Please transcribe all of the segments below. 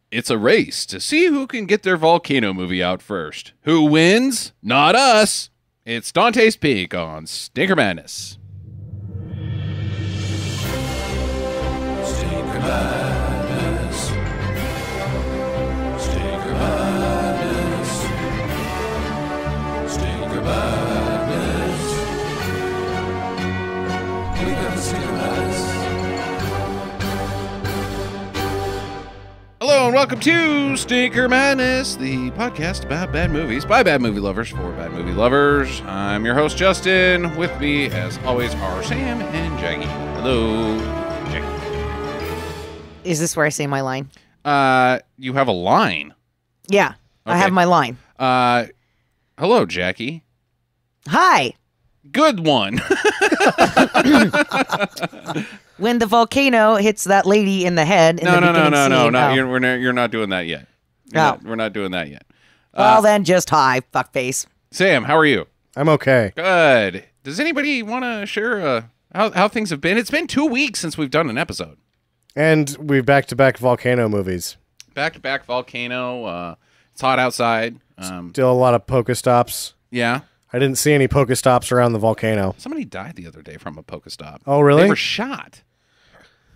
It's a race to see who can get their Volcano movie out first. Who wins? Not us. It's Dante's Peak on Stinker Madness. Stinker Madness. Stinker Madness. Stinker Madness. We got the Stinker Madness. Hello and welcome to Stinker Madness, the podcast about bad movies by bad movie lovers for bad movie lovers. I'm your host, Justin. With me, as always, are Sam and Jackie. Hello, Jackie. Is this where I say my line? You have a line. Yeah, I Okay. have my line. Hello, Jackie. Hi. Good one. When the volcano hits that lady in the head. No. Oh. You're not doing that yet. We're not doing that yet. Well, then just hi, fuckface. Sam, how are you? I'm okay. Good. Does anybody want to share how things have been? It's been 2 weeks since we've done an episode. And we've back-to-back Volcano movies. Back-to-back Volcano. It's hot outside. Still a lot of Pokestops. Yeah. I didn't see any Pokestops around the volcano. Somebody died the other day from a Pokestop. Oh, really? They were shot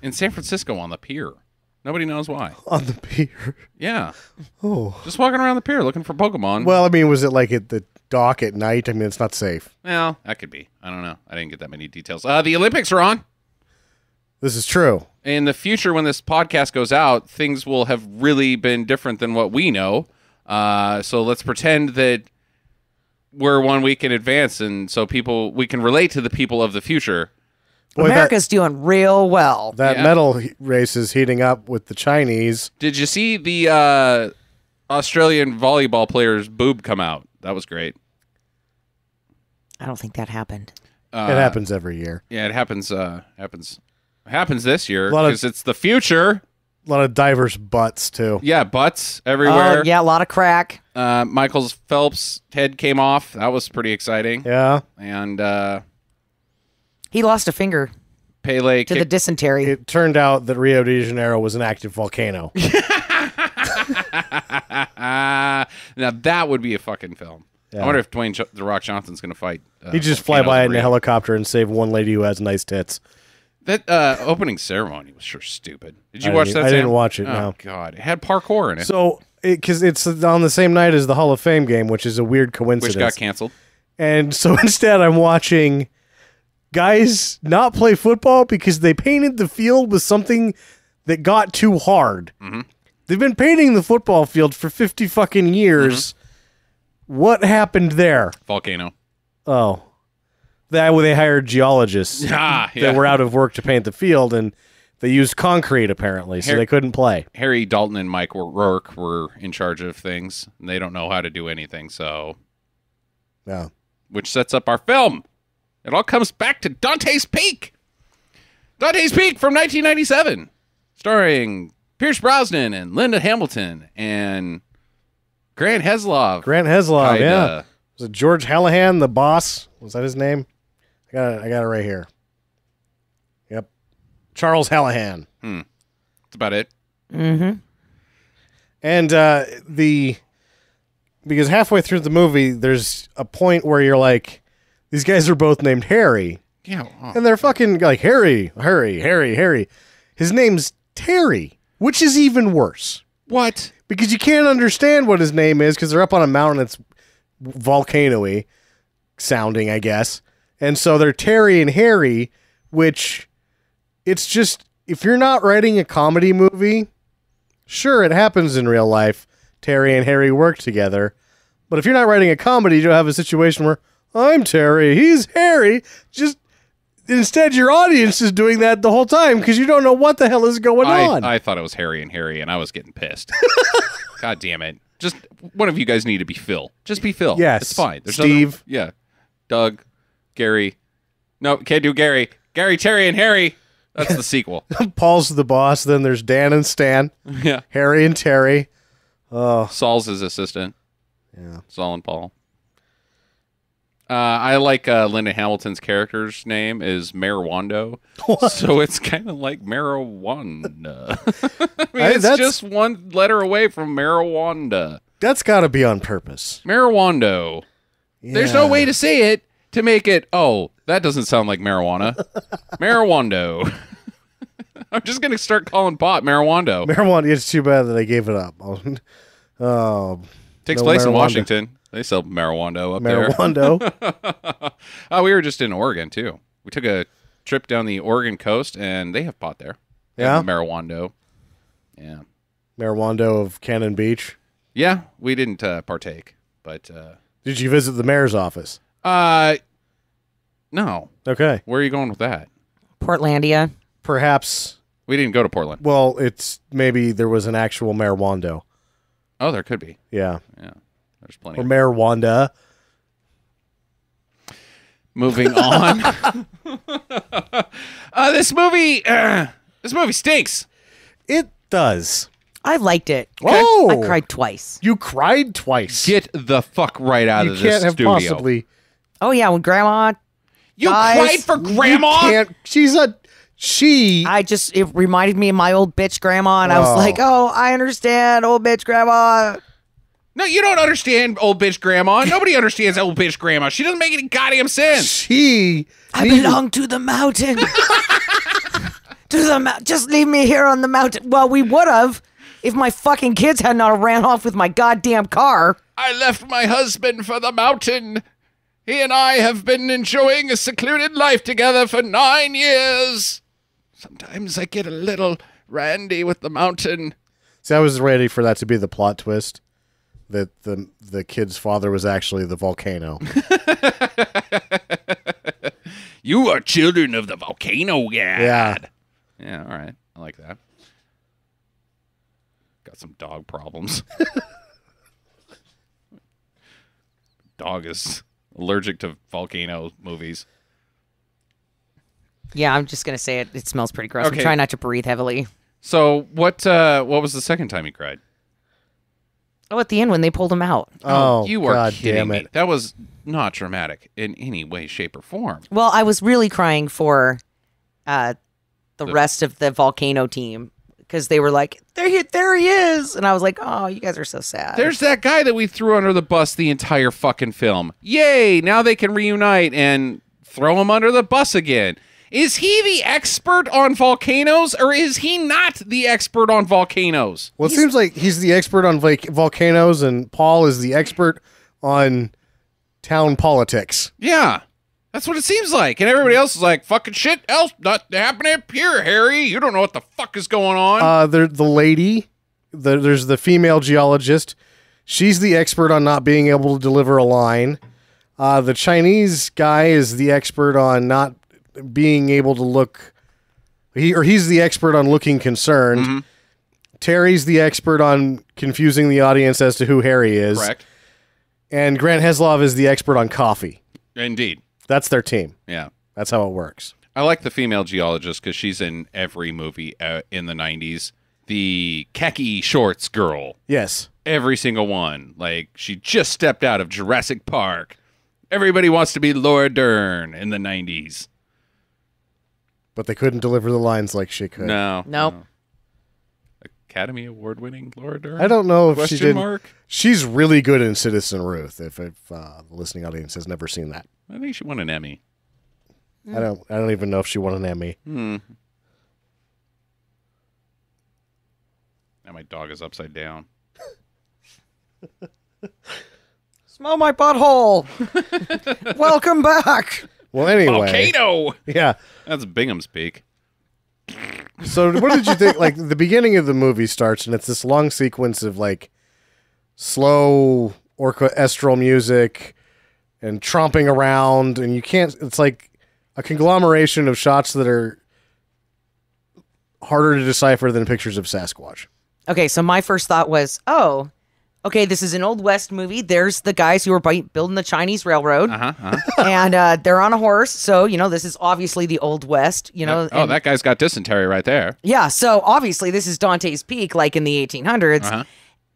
in San Francisco on the pier. Nobody knows why. On the pier. Yeah. Oh. Just walking around the pier looking for Pokemon. Well, I mean, was it like at the dock at night? I mean, it's not safe. Well, that could be. I don't know. I didn't get that many details. The Olympics are on. This is true. In the future, when this podcast goes out, things will have really been different than what we know. So let's pretend that we're 1 week in advance, and so we can relate to the people of the future. Boy, America's doing real well. that Yeah. medal race is heating up with the Chinese. Did you see the Australian volleyball player's boob come out? That was great. I don't think that happened. It happens every year. Yeah, it happens. Happens this year A lot of- because it's the future. A lot of diverse butts, too. Yeah, butts everywhere. Yeah, a lot of crack. Michael Phelps' head came off. That was pretty exciting. Yeah. And He lost a finger Pele to the dysentery. It turned out that Rio de Janeiro was an active volcano. Now that would be a fucking film. Yeah. I wonder if Dwayne The Rock Johnson's going to fight. He'd just fly by in a Rio. helicopter and save one lady who has nice tits. That opening ceremony was sure stupid. Did you I watch didn't- that? I Sam? didn't watch it, Oh no. God, it had parkour in it, So, because it's on the same night as the Hall of Fame game, which is a weird coincidence. which got canceled. And so instead, I'm watching guys not play football because they painted the field with something that got too hard. Mm-hmm. They've been painting the football field for 50 fucking years. What happened there? Volcano. Oh. They hired geologists Yeah. that were out of work to paint the field, and they used concrete, apparently, so they couldn't play. Harry Dalton and Mike Rourke were in charge of things. And they don't know how to do anything, so Yeah. which sets up our film. It all comes back to Dante's Peak. Dante's Peak from 1997, starring Pierce Brosnan and Linda Hamilton and Grant Heslov. Grant Heslov, Kinda. yeah. Was it George Hallahan, the boss? Was that his name? I got it right here. Yep. Charles Hallahan. That's about it. Mm-hmm. And because halfway through the movie, there's a point where you're like, these guys are both named Harry. Yeah. And they're fucking like, Harry. His name's Terry, which is even worse. What? Because you can't understand what his name is because they're up on a mountain that's volcano-y sounding, I guess. And so they're Terry and Harry, which it's just, if you're not writing a comedy movie, sure, it happens in real life. Terry and Harry work together. But if you're not writing a comedy, you'll have a situation where I'm Terry, he's Harry. Just instead, your audience is doing that the whole time because you don't know what the hell is going on. I thought it was Harry and Harry, and I was getting pissed. God damn it. Just one of you guys need to be Phil. Just be Phil. Yes. It's fine. There's Steve. Yeah. Doug. Gary. No, can't do Gary. Gary, Terry, and Harry. That's the sequel. Paul's the boss. Then there's Dan and Stan, Yeah. Harry and Terry. Saul's his assistant. Yeah. Saul and Paul. I like Linda Hamilton's character's name is Marijuando. So it's kind of like marijuana. I mean, it's just one letter away from marijuana. That's got to be on purpose. Marijuando. Yeah. There's no way to say it to make it, oh, that doesn't sound like marijuana. Marijuando. I'm just going to start calling pot marijuando. Marijuana, it's too bad that I gave it up. Takes no place in marijuana. Washington. They sell marijuando up there. Marijuando. We were just in Oregon, too. We took a trip down the Oregon coast, and they have pot there. They Yeah? have marijuando. Yeah. Marijuando of Cannon Beach. Yeah, we didn't partake, but... Did you visit the mayor's office? no. Okay. Where are you going with that? Portlandia. Perhaps, We didn't go to Portland. well, it's maybe there was an actual marijuando. Oh, there could be. Yeah. Yeah, there's plenty. Or marijuana. Moving on. This movie stinks. It does. I liked it. Oh! I cried twice. You cried twice. Get the fuck right out you of this can't have studio. possibly. Oh yeah, when Grandma You Guys, cried for Grandma? You can't. She's a. She. it reminded me of my old bitch grandma, and I was Oh. like, oh, I understand, old bitch grandma. No, you don't understand old bitch grandma. Nobody understands old bitch grandma. She doesn't make any goddamn sense. She. I belong to the mountain. Just leave me here on the mountain. Well, we would have if my fucking kids had not ran off with my goddamn car. I left my husband for the mountain. He and I have been enjoying a secluded life together for 9 years. Sometimes I get a little randy with the mountain. See, I was ready for that to be the plot twist. That the kid's father was actually the volcano. You are children of the volcano god. Yeah. Yeah, all right. I like that. Got some dog problems. Dog is allergic to volcano movies. Yeah, I'm just gonna say it. It smells pretty gross. Okay. I'm trying not to breathe heavily. So what was the second time you cried? Oh, at the end when they pulled him out. Oh, you are God kidding damn me. it. That was not dramatic in any way, shape, or form. Well, I was really crying for the rest of the volcano team because they were like, there he is, and I was like, oh, you guys are so sad. There's that guy that we threw under the bus the entire fucking film. Yay! Now they can reunite and throw him under the bus again. Is he the expert on volcanoes, or is he not the expert on volcanoes? Well, it seems like he's the expert on volcanoes, and Paul is the expert on town politics. Yeah, that's what it seems like. And everybody else is like, fucking shit else not happening up here, Harry. You don't know what the fuck is going on. The lady, there's the female geologist. She's the expert on not being able to deliver a line. The Chinese guy is the expert on not being able to look. He's the expert on looking concerned. Mm-hmm. Terry's the expert on confusing the audience as to who Harry is. Correct. And Grant Heslov is the expert on coffee. Indeed. That's their team. Yeah. That's how it works. I like the female geologist because she's in every movie in the 90s. The khaki shorts girl. Yes. Every single one. Like, she just stepped out of Jurassic Park. Everybody wants to be Laura Dern in the 90s. But they couldn't deliver the lines like she could. No. Nope. No. Academy Award winning Laura Dern? I don't know if Question she did. mark? She's really good in Citizen Ruth. If the listening audience has never seen that, I think she won an Emmy. I don't even know if she won an Emmy. Now my dog is upside down. Smell my butthole. Welcome back. Well, anyway, Volcano! yeah. That's Bingham's Peak. So, what did you think? Like the beginning of the movie starts, and it's this long sequence of like slow orchestral music and tromping around, and you can't. It's like a conglomeration of shots that are harder to decipher than pictures of Sasquatch. Okay, so my first thought was, oh, okay, this is an Old West movie. There's the guys who are building the Chinese railroad, and they're on a horse. So, this is obviously the Old West, Oh, that guy's got dysentery right there. Yeah, so obviously this is Dante's Peak, like in the 1800s.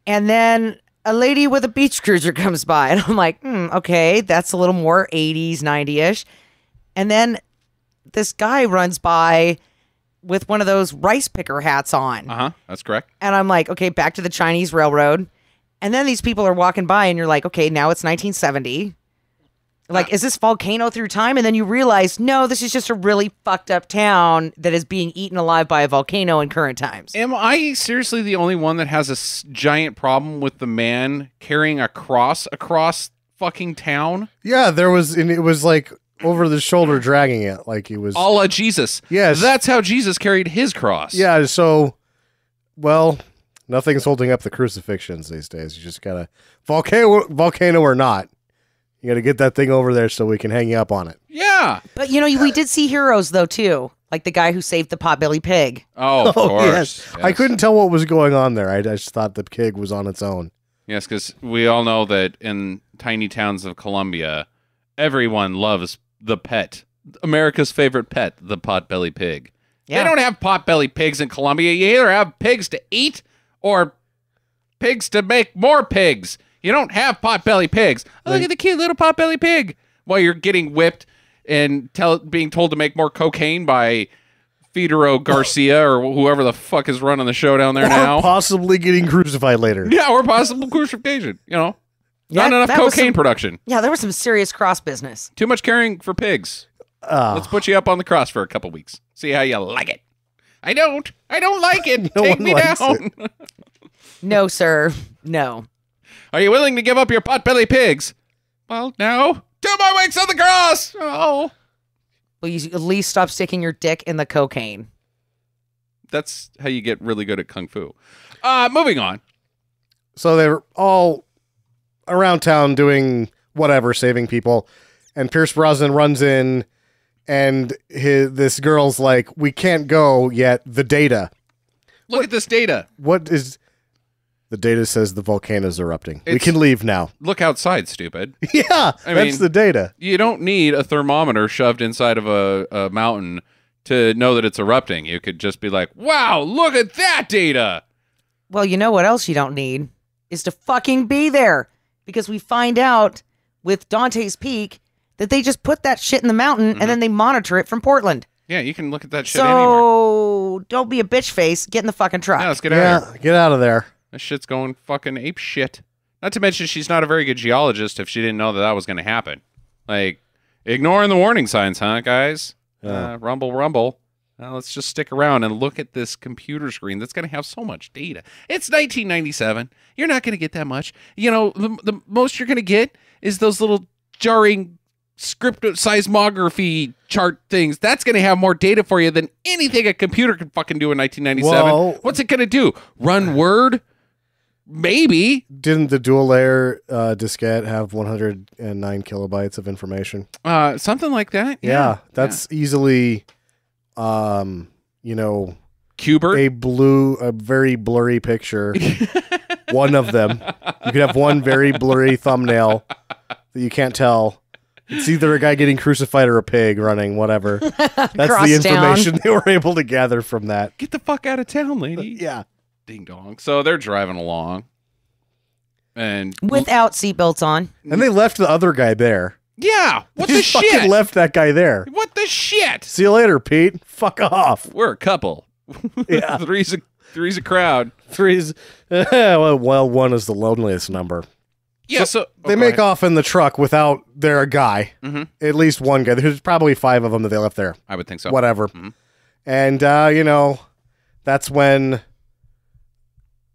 And then a lady with a beach cruiser comes by, and I'm like, okay, that's a little more 80s, 90-ish. And then this guy runs by with one of those rice picker hats on. That's correct. And I'm like, okay, back to the Chinese railroad. And then these people are walking by, and you're like, okay, now it's 1970. Like, is this volcano through time? And then you realize, no, this is just a really fucked up town that is being eaten alive by a volcano in current times. Am I seriously the only one that has a giant problem with the man carrying a cross across fucking town? Yeah, and it was like over the shoulder dragging it like he was... A la Jesus. Yes. That's how Jesus carried his cross. Yeah, so, well, nothing's holding up the crucifixions these days. You just gotta... Volcano or not. You got to get that thing over there so we can hang you up on it. Yeah. But, we did see heroes, though, too. Like the guy who saved the potbelly pig. Oh, of course. Yes. I couldn't tell what was going on there. I just thought the pig was on its own. Yes, because we all know that in tiny towns of Colombia, everyone loves the pet. America's favorite pet, the potbelly pig. Yeah. They don't have potbelly pigs in Colombia. You either have pigs to eat or pigs to make more pigs. You don't have potbelly pigs. Oh, look at the cute little potbelly pig. While you're getting whipped and being told to make more cocaine by Federo Garcia or whoever the fuck is running the show down there now. Possibly getting crucified later. Yeah, or possible crucifixion. Not Yeah, enough that was cocaine production. Yeah, there was some serious cross business. Too much caring for pigs. Let's put you up on the cross for a couple weeks. See how you like it. I don't like it. No Take one me likes down. No, sir. No. Are you willing to give up your potbelly pigs? Well, no. 2 more weeks on the cross. Oh. Will you at least stop sticking your dick in the cocaine? That's how you get really good at kung fu. Moving on. So they were all around town doing whatever, saving people. And Pierce Brosnan runs in, and this girl's like, we can't go yet. The data. Look at this data. What is... The data says the volcano's erupting. We It's- can leave now. Look outside, stupid. Yeah, I that's mean- the data. You don't need a thermometer shoved inside of a mountain to know that it's erupting. You could just be like, wow, look at that data. Well, you know what else you don't need? Is to fucking be there. Because we find out with Dante's Peak that they just put that shit in the mountain and then they monitor it from Portland. Yeah, you can look at that shit anywhere. So don't be a bitch face. Get in the fucking truck. Yeah, let's get out of here. Yeah, get out of there. This shit's going fucking ape shit. Not to mention she's not a very good geologist if she didn't know that was going to happen. Like, ignoring the warning signs, huh, guys? Rumble, rumble. Let's just stick around and look at this computer screen that's going to have so much data. It's 1997. You're not going to get that much. The most you're going to get is those little jarring script seismography chart things. That's going to have more data for you than anything a computer could fucking do in 1997. Well- What's it going to do? Run Word? Maybe. Didn't the dual layer diskette have 109 kilobytes of information? Something like that. Yeah, that's easily, Cubert. a very blurry picture. One of them. You could have one very blurry thumbnail that you can't tell. It's either a guy getting crucified or a pig running, whatever. That's Cross the town. information they were able to gather from that. Get the fuck out of town, lady. Yeah. Ding dong. So they're driving along. And Without seatbelts on. And they left the other guy there. yeah, what They the just fucking shit? left that guy there. What the shit? See you later, Pete. Fuck off. We're a couple. Yeah. three's a crowd. Three's well, one is the loneliest number. Yeah, so They make off in the truck without their guy. At least one guy. There's probably 5 of them that they left there. I would think so. Whatever. And that's when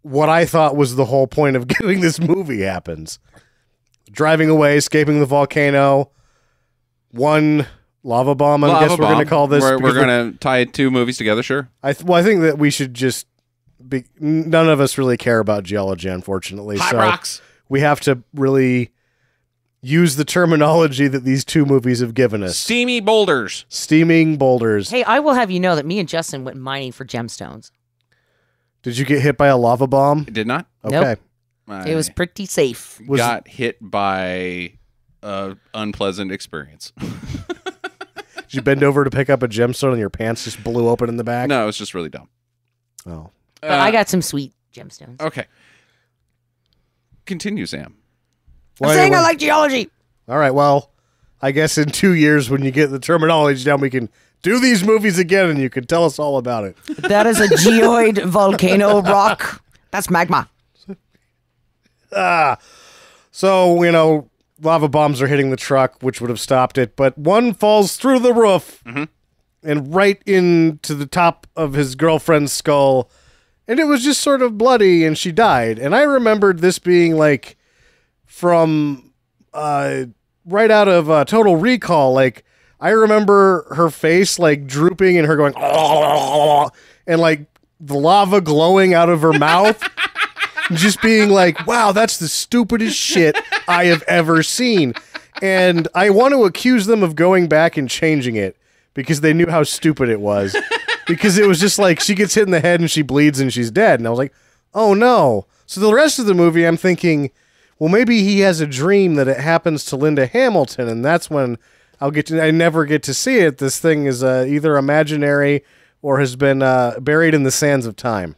what I thought was the whole point of doing this movie happens. Driving away, escaping the volcano. One lava bomb, I guess we're going to call this. We're because going to tie 2 movies together, sure. I think that we should just be. None of us really care about geology, unfortunately. Hot so rocks. we have to really use the terminology that these 2 movies have given us. Steamy boulders. Steaming boulders. Hey, I will have you know that me and Justin went mining for gemstones. Did you get hit by a lava bomb? It did not. Okay. Nope. It was pretty safe. got hit by a unpleasant experience. Did you bend over to pick up a gemstone and your pants just blew open in the back? No, it was just really dumb. Oh. But I got some sweet gemstones. Okay. Continue, Sam. I'm Well, saying anyway. I like geology. All right, well, I guess in 2 years when you get the terminology down, we can do these movies again and you can tell us all about it. That is a geoid volcano rock. That's magma. So, lava bombs are hitting the truck, which would have stopped it, but one falls through the roof and right into the top of his girlfriend's skull, and it was just sort of bloody, and she died. And I remembered this being like from right out of Total Recall. Like, I remember her face like drooping and her going, and like the lava glowing out of her mouth. Just being like, wow, that's the stupidest shit I have ever seen. And I want to accuse them of going back and changing it because they knew how stupid it was. Because it was just like, she gets hit in the head and she bleeds and she's dead. And I was like, oh no. So the rest of the movie, I'm thinking, well, maybe he has a dream that it happens to Linda Hamilton. And that's when I never get to see it. This thing is either imaginary or has been buried in the sands of time.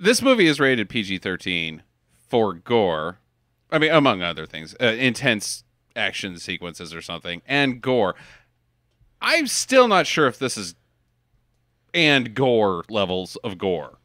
This movie is rated PG-13 for gore. I mean, among other things, intense action sequences or something, and gore. I'm still not sure if this is and gore levels of gore.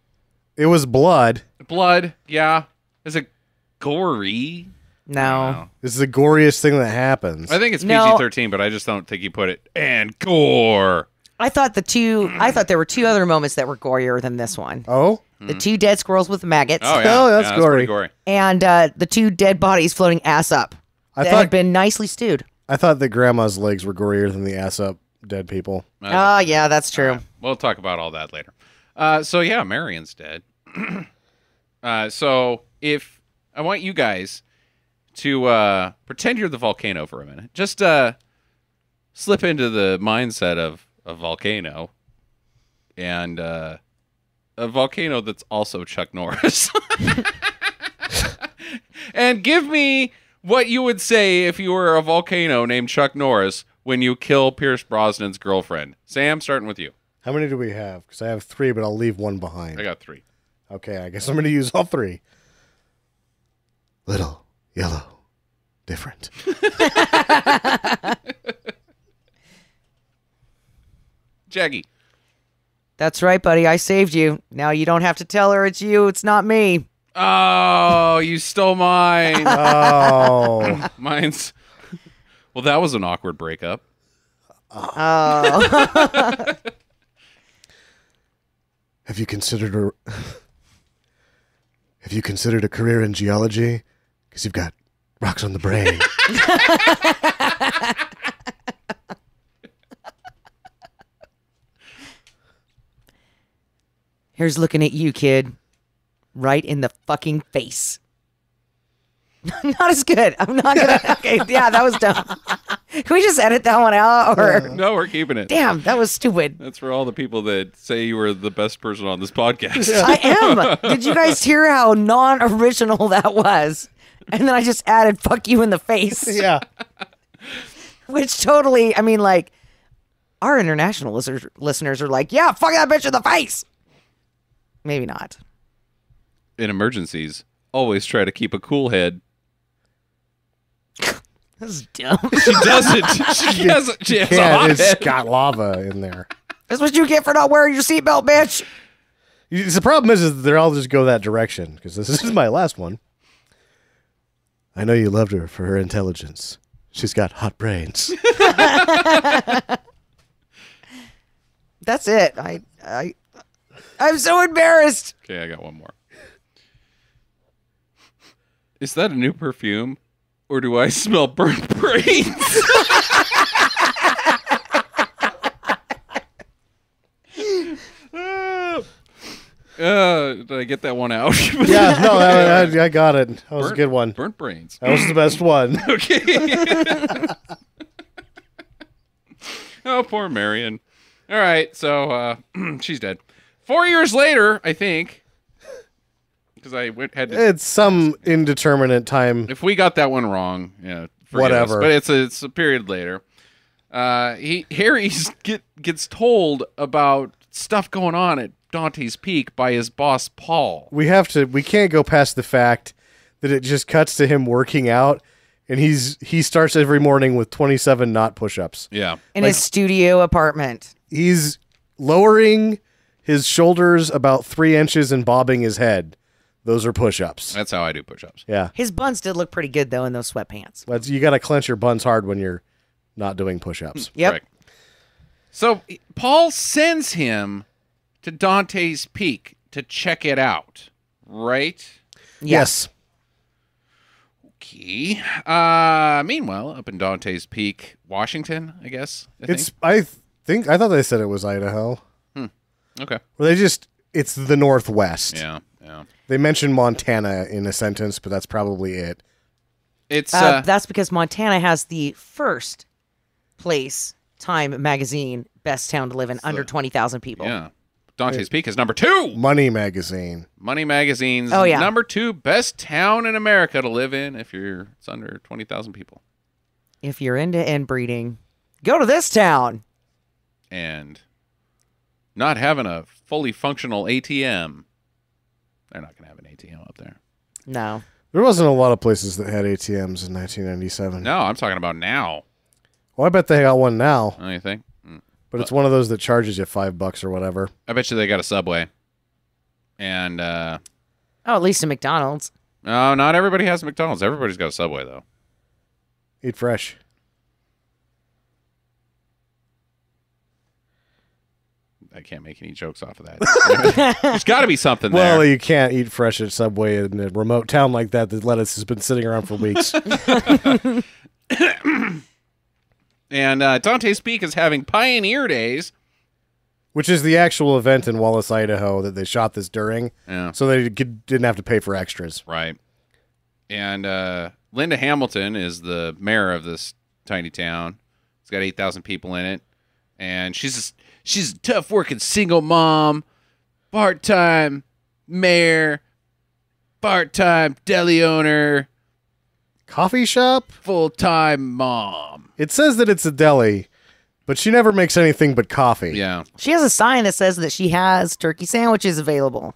It was blood. Blood, yeah. Is it gory? No. It's the goriest thing that happens. I think it's No. PG-13, but I just don't think you put it and gore. I thought there were two other moments that were gorier than this one. Oh? The two dead squirrels with maggots. Oh, yeah. Oh, that's pretty gory. gory. And the two dead bodies floating ass up. I That thought had been nicely stewed. I thought that grandma's legs were gorier than the ass up dead people. Oh, yeah, that's true. We'll talk about all that later. So yeah, Marion's dead. So if I want you guys to pretend you're the volcano for a minute, just slip into the mindset of a volcano, and a volcano that's also Chuck Norris, and give me what you would say if you were a volcano named Chuck Norris when you kill Pierce Brosnan's girlfriend. Sam, starting with you. How many do we have? Because I have 3, but I'll leave one behind. I got 3. Okay, I guess I'm going to use all 3. Little, yellow, different. Jaggy. That's right, buddy. I saved you. Now you don't have to tell her it's you. It's not me. Oh, you stole mine. Oh. Mine's. Well, that was an awkward breakup. Oh. Have you considered a career in geology? Because you've got rocks on the brain. Here's looking at you, kid. Right in the fucking face. Not as good. I'm not gonna. Okay, yeah, that was dumb. Can we just edit that one out? Or No, we're keeping it. damn, that was stupid. That's for all the people that say you were the best person on this podcast. I am. Did you guys hear how non-original that was? And then I just added "fuck you" in the face, Yeah. which totally. I mean, like, our international listeners are like, "Yeah, fuck that bitch in the face." Maybe not. In emergencies, always try to keep a cool head. This is dumb. She doesn't. She has a Yeah, hot it's head. got lava in there. That's what you get for not wearing your seatbelt, bitch. The problem is they all just go that direction, because this is my last one. I know you loved her for her intelligence. She's got hot brains. That's it. I'm so embarrassed. Okay, I got one more. Is that a new perfume? Or do I smell burnt brains? Did I get that one out? Yeah, no, I got it. That was a good one. Burnt brains. That was the best one. Okay. Oh, poor Marion. All right, so she's dead. 4 years later, I think, because had to. It's some indeterminate time. If we got that one wrong, yeah, forgive Whatever. us, but it's a period later. Harry gets told about stuff going on at Dante's Peak by his boss Paul. We can't go past the fact that it just cuts to him working out, and he starts every morning with 27 knot push-ups. Yeah. In his studio apartment. He's lowering his shoulders about 3 inches and bobbing his head. Those are push-ups. That's how I do push-ups. Yeah. His buns did look pretty good, though, in those sweatpants. You got to clench your buns hard when you're not doing push-ups. Yep. Correct. So Paul sends him to Dante's Peak to check it out, right? Yes. Okay. Meanwhile, up in Dante's Peak, Washington, I guess. I thought they said it was Idaho. Okay. Well, it's the Northwest. Yeah. They mentioned Montana in a sentence, but that's probably it. It's That's because Montana has the first place Time magazine best town to live in under 20,000 people. yeah. Dante's Peak is number 2. Money Magazine. Money Magazine's Oh, yeah. number 2 best town in America to live in if it's under 20,000 people. If you're into inbreeding, go to this town. And not having a fully functional ATM. They're not going to have an ATM up there. No. There wasn't a lot of places that had ATMs in 1997. No, I'm talking about now. Well, I bet they got one now, Don't you think? but it's one of those that charges you $5 or whatever. I bet you they got a Subway. And, Oh, at least a McDonald's. no, not everybody has a McDonald's. Everybody's got a Subway, though. Eat fresh. I can't make any jokes off of that. There's got to be something Well, there. you can't eat fresh at Subway in a remote town like that. The lettuce has been sitting around for weeks. And Dante's Peak is having Pioneer Days. Which is the actual event in Wallace, Idaho that they shot this during. Yeah. So they didn't have to pay for extras. Right. And Linda Hamilton is the mayor of this tiny town. It's got 8,000 people in it. And she's a tough working single mom, part-time mayor, part-time deli owner, Coffee shop? full-time mom. It says that it's a deli, but she never makes anything but coffee. Yeah. She has a sign that says that she has turkey sandwiches available.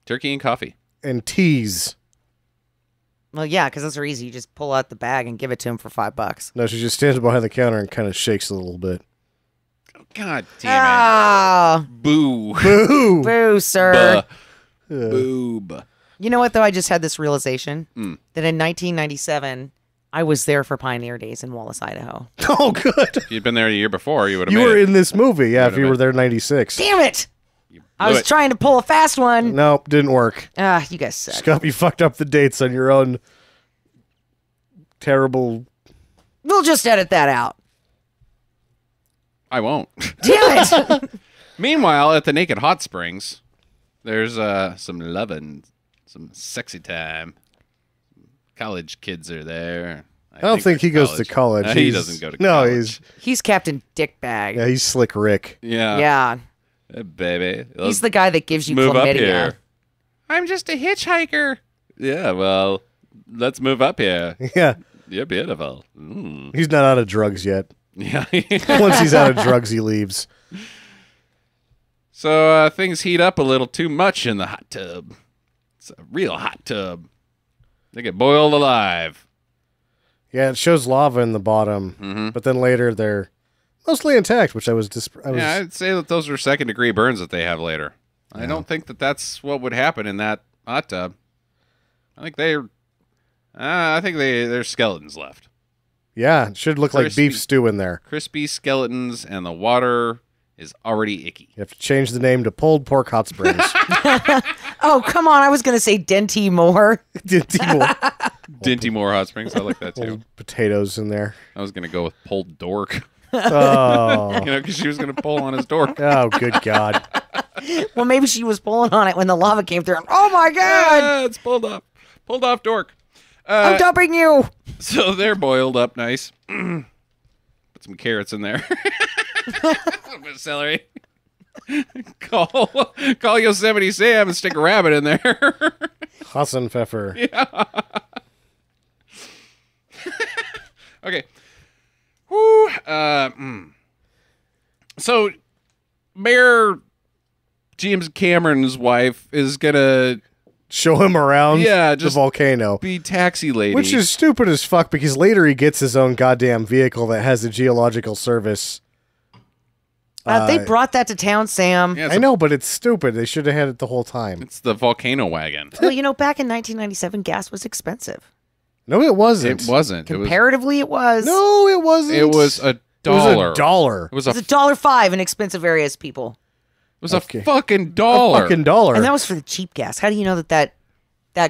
Turkey and coffee. And teas. Well, yeah, because those are easy. You just pull out the bag and give it to him for $5. No, she just stands behind the counter and kind of shakes a little bit. God damn Ah, it. Boo. Boo! boo, sir. Boob. You know what, though? I just had this realization Mm. that in 1997, I was there for Pioneer Days in Wallace, Idaho. Oh, good. If you'd been there a year before, you would have You made were it. in this movie, yeah, if Would've you were been. there in 96. Damn it! You I blew was it. trying to pull a fast one. Nope, didn't work. You guys suck. You fucked up the dates on your own terrible... We'll just edit that out. I won't. Damn it! Meanwhile, at the Naked Hot Springs, there's some lovin', some sexy time. College kids are there. I don't think he goes to college. He He's- doesn't go to no, college. He's Captain Dickbag. Yeah, he's Slick Rick. Yeah. Yeah. Hey, baby. He's the guy that gives you move up chlamydia. here. I'm just a hitchhiker. Yeah, well, let's move up here. Yeah, You're beautiful. Mm. he's not out of drugs yet. Yeah. Once he's out of drugs, he leaves. So things heat up a little too much in the hot tub. It's a real hot tub. They get boiled alive. Yeah, it shows lava in the bottom, but then later they're mostly intact, which I was Yeah, I'd say that those are second-degree burns that they have later. I don't think that that's what would happen in that hot tub. I think there's skeletons left. yeah, it should look like Crispy. beef stew in there. Crispy skeletons, and the water is already icky. You have to change the name to Pulled Pork Hot Springs. Oh, come on. I was going to say Denty Moore. Dinty Moore Hot Springs. I like that too. Old potatoes in there. I was going to go with pulled dork. Oh, Because she was going to pull on his dork. oh, good God! Well, maybe she was pulling on it when the lava came through. Oh, my God. Ah, it's pulled off. Pulled off dork. I'm dumping you. So they're boiled up nice. Put some carrots in there. A little bit of celery. Call Yosemite Sam and stick a rabbit in there. Hassan Pfeffer. Okay. Whew. So Mayor James Cameron's wife is gonna show him around Yeah, the just volcano. Be taxi lady. Which is stupid as fuck because later he gets his own goddamn vehicle that has a geological service. They brought that to town, Sam. Yeah, I know, but it's stupid. They should have had it the whole time. it's the volcano wagon. Well, back in 1997, gas was expensive. No, it wasn't. It wasn't. Comparatively, it was. No, it wasn't. It was a It dollar. was a dollar. It was It's a $1.05 in expensive areas, people. a fucking dollar. A fucking dollar. And that was for the cheap gas. How do you know that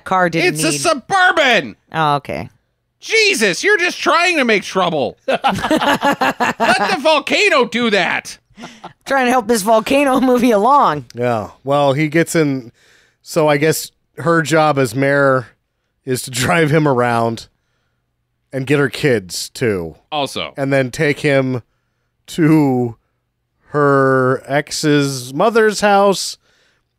car didn't It's need... a Suburban. Oh, okay. Jesus, you're just trying to make trouble. Let the volcano do that. Trying to help this volcano movie along. Yeah. Well, he gets in. So I guess her job as mayor is to drive him around and get her kids too, Also, and then take him to her ex's mother's house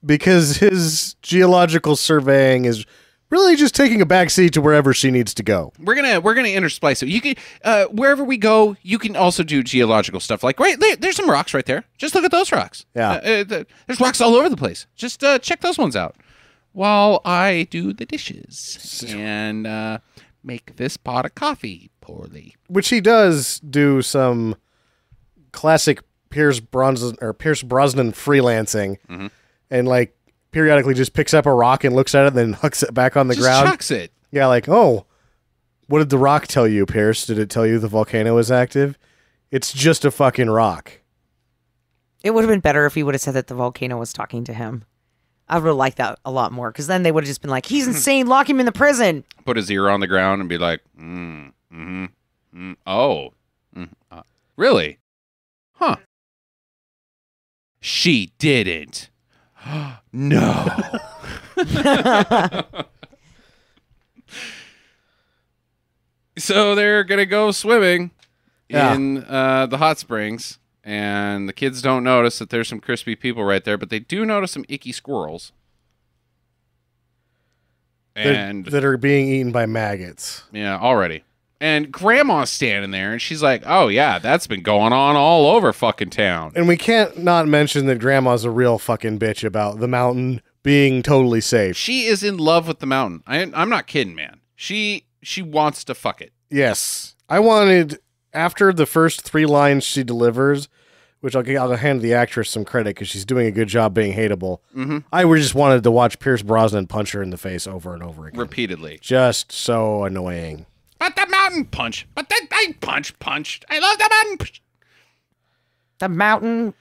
because his geological surveying is really just taking a backseat to wherever she needs to go. we're gonna intersplice it. You can wherever we go, you can also do geological stuff. Like there's some rocks right there. Just look at those rocks. Yeah. There's rocks all over the place. Just check those ones out while I do the dishes and make this pot of coffee poorly. Which he does do some classic Pierce Brosnan freelancing, and like periodically just picks up a rock and looks at it, and then hucks it back on the Just ground. chucks it. Yeah, like, oh, what did the rock tell you, Pierce? Did it tell you the volcano is active? It's just a fucking rock. It would have been better if he would have said that the volcano was talking to him. I would have liked that a lot more, because then they would have just been like, he's insane, lock him in the prison. Put his ear on the ground and be like, really? Huh. She didn't. No. So they're going to go swimming in the hot springs, and the kids don't notice that there's some crispy people right there, but they do notice some icky squirrels. And That are being eaten by maggots. yeah, already. And Grandma's standing there, and she's like, oh, yeah, that's been going on all over fucking town. And we can't not mention that Grandma's a real fucking bitch about the mountain being totally safe. She is in love with the mountain. I'm not kidding, man. She wants to fuck it. Yes. I wanted, after the first 3 lines she delivers, which I'll hand the actress some credit because she's doing a good job being hateable, I just wanted to watch Pierce Brosnan punch her in the face over and over again. Repeatedly. Just so annoying. But the mountain punch. But I punched. I love the mountain punch. The mountain,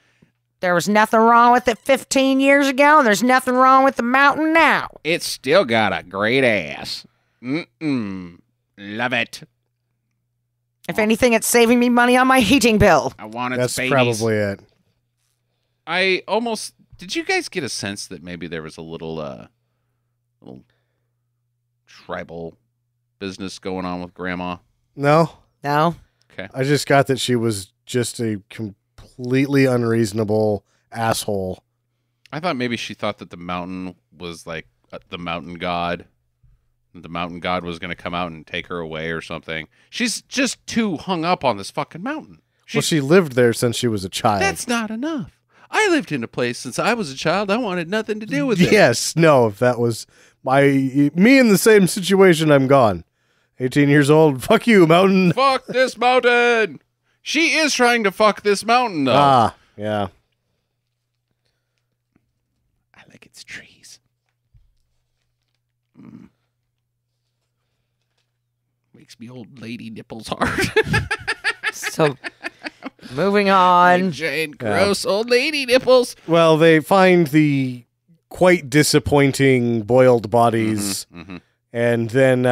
there was nothing wrong with it 15 years ago, and there's nothing wrong with the mountain now. It's still got a great ass. Love it. If anything, it's saving me money on my heating bill. I want its That's babies. probably it. I almost... Did you guys get a sense that maybe there was a little tribal business going on with Grandma? No, No? Okay. I just got that she was just a completely unreasonable asshole. I thought maybe she thought that the mountain was like the mountain god. The mountain god was going to come out and take her away or something. She's just too hung up on this fucking mountain. Well, she lived there since she was a child. That's not enough. I lived in a place since I was a child. I wanted nothing to do with it. Yes, no, if that was me in the same situation, I'm gone. 18 years old, fuck you, mountain. Fuck this mountain. She is trying to fuck this mountain, though. Ah, yeah. I like its trees. Makes me old lady nipples hard. So, moving on. Giant, gross old lady nipples. Well, they find the quite disappointing boiled bodies and then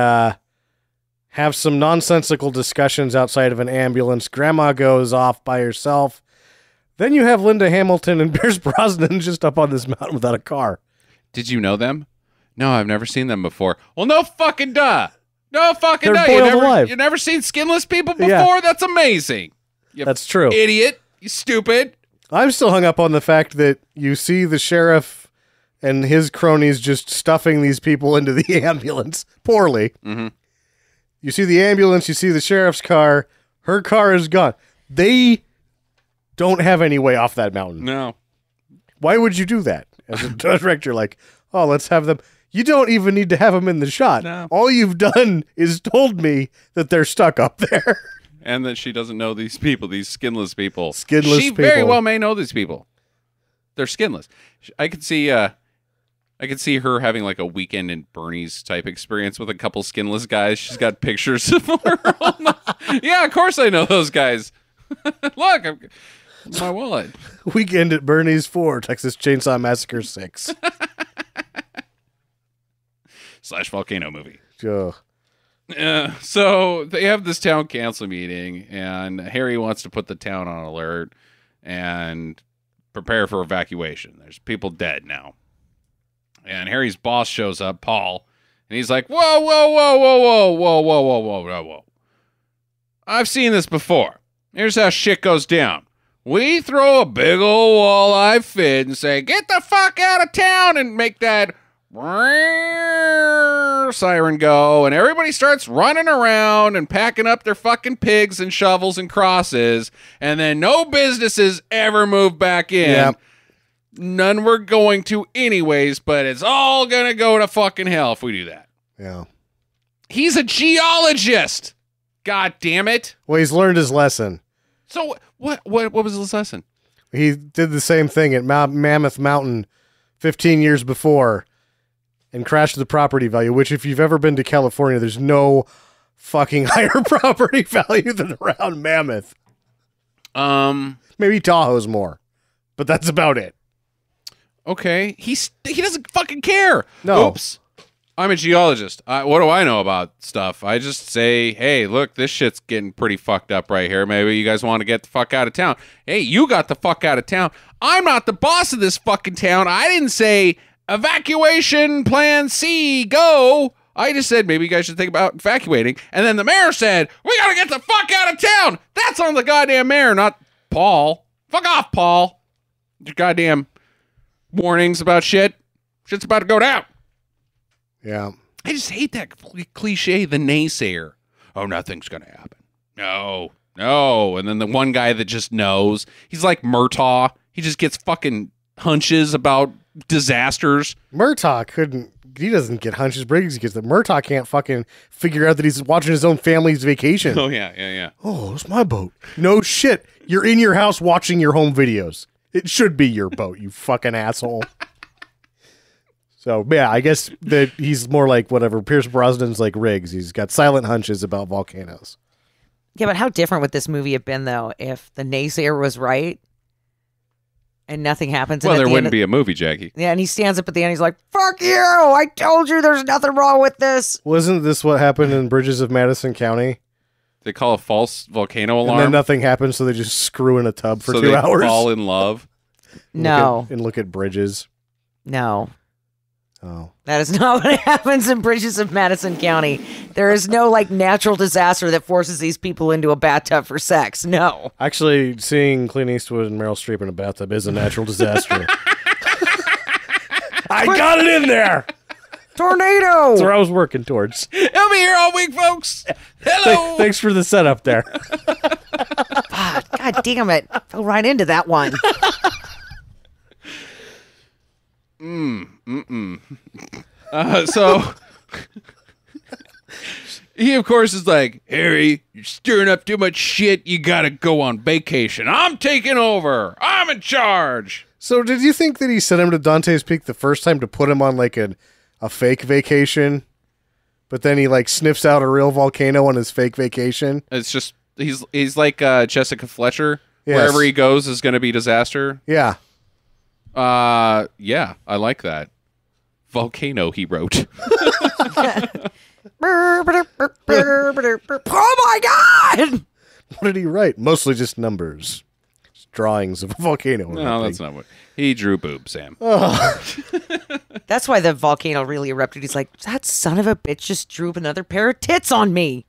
have some nonsensical discussions outside of an ambulance. Grandma goes off by herself. Then you have Linda Hamilton and Pierce Brosnan just up on this mountain without a car. Did you know them? No, I've never seen them before. Well, no fucking duh. No fucking They're duh. boiled alive. You never seen skinless people before? Yeah. That's amazing. You That's true. idiot. You stupid. I'm still hung up on the fact that you see the sheriff and his cronies just stuffing these people into the ambulance poorly. You see the ambulance, you see the sheriff's car. Her car is gone. They don't have any way off that mountain. No. Why would you do that? As a director, like, oh, let's have them. You don't even need to have them in the shot. No. All you've done is told me that they're stuck up there. And that she doesn't know these people, these skinless people. Skinless she very people. well may know these people. They're skinless. I could see her having like a Weekend in Bernie's type experience with a couple skinless guys. She's got pictures of her. Yeah, of course I know those guys. Look, my wallet. Weekend at Bernie's 4, Texas Chainsaw Massacre 6. / Volcano Movie. Ugh. So they have this town council meeting, and Harry wants to put the town on alert and prepare for evacuation. There's people dead now. And Harry's boss shows up, Paul, and he's like, whoa, whoa, whoa, whoa, whoa, whoa, whoa, whoa, whoa, whoa, whoa. I've seen this before. Here's how shit goes down. We throw a big old walleye fit and say, get the fuck out of town, and make that siren go, and everybody starts running around and packing up their fucking pigs and shovels and crosses, and then no businesses ever move back in. Yep. None were going to anyways, but it's all gonna go to fucking hell if we do that. Yeah. He's a geologist. God damn it. Well, he's learned his lesson. So what was his lesson? He did the same thing at Mammoth Mountain 15 years before and crashed the property value, which if you've ever been to California, there's no fucking higher property value than around Mammoth. Maybe Tahoe's more, but that's about it. Okay. He doesn't fucking care. No. Oops. I'm a geologist. What do I know about stuff? I just say, hey, look, this shit's getting pretty fucked up right here. Maybe you guys want to get the fuck out of town. Hey, you got the fuck out of town. I'm not the boss of this fucking town. I didn't say evacuation plan C, go. I just said maybe you guys should think about evacuating. And then the mayor said, we got to get the fuck out of town. That's on the goddamn mayor, not Paul. Fuck off, Paul. Your goddamn warnings about shit. Shit's about to go down. Yeah. I just hate that cliche, the naysayer. Oh, nothing's going to happen. No. And then the one guy that just knows, he's like Murtaugh. He just gets fucking hunches about disasters. Murtaugh he doesn't get hunches. Briggs gets that. Murtaugh can't fucking figure out that he's watching his own family's vacation. Oh, yeah. Oh, it's my boat. No shit. You're in your house watching your home videos. It should be your boat, you fucking asshole. So, yeah, I guess that he's more like whatever. Pierce Brosnan's like Riggs. He's got silent hunches about volcanoes. Yeah, but how different would this movie have been, though, if the naysayer was right and nothing happens? Well, and there wouldn't be a movie, Jackie. Yeah, and he stands up at the end. He's like, fuck you. I told you there's nothing wrong with this. Wasn't this what happened in Bridges of Madison County? They call a false volcano alarm. And then nothing happens, so they just screw in a tub for so 2 they hours. fall in love. No. Look at Bridges. No. Oh. That is not what happens in Bridges of Madison County. There is no like natural disaster that forces these people into a bathtub for sex. No. Actually, seeing Clint Eastwood and Meryl Streep in a bathtub is a natural disaster. I got it in there. Tornado. That's where I was working towards. He'll be here all week, folks. Hello. Thanks for the setup there. God damn it. Fell right into that one. So he, of course, is like, Harry, you're stirring up too much shit. You got to go on vacation. I'm taking over. I'm in charge. So did you think that he sent him to Dante's Peak the first time to put him on like a fake vacation? But then he like sniffs out a real volcano on his fake vacation? It's just, he's like Jessica Fletcher. Yes. Wherever he goes is going to be disaster. Yeah. Yeah, I like that. Volcano, he wrote. Oh my God! What did he write? Mostly just numbers. Just drawings of a volcano. No, that's not what he drew. Boob, Sam. That's why the volcano really erupted. He's like, that son of a bitch just drew another pair of tits on me.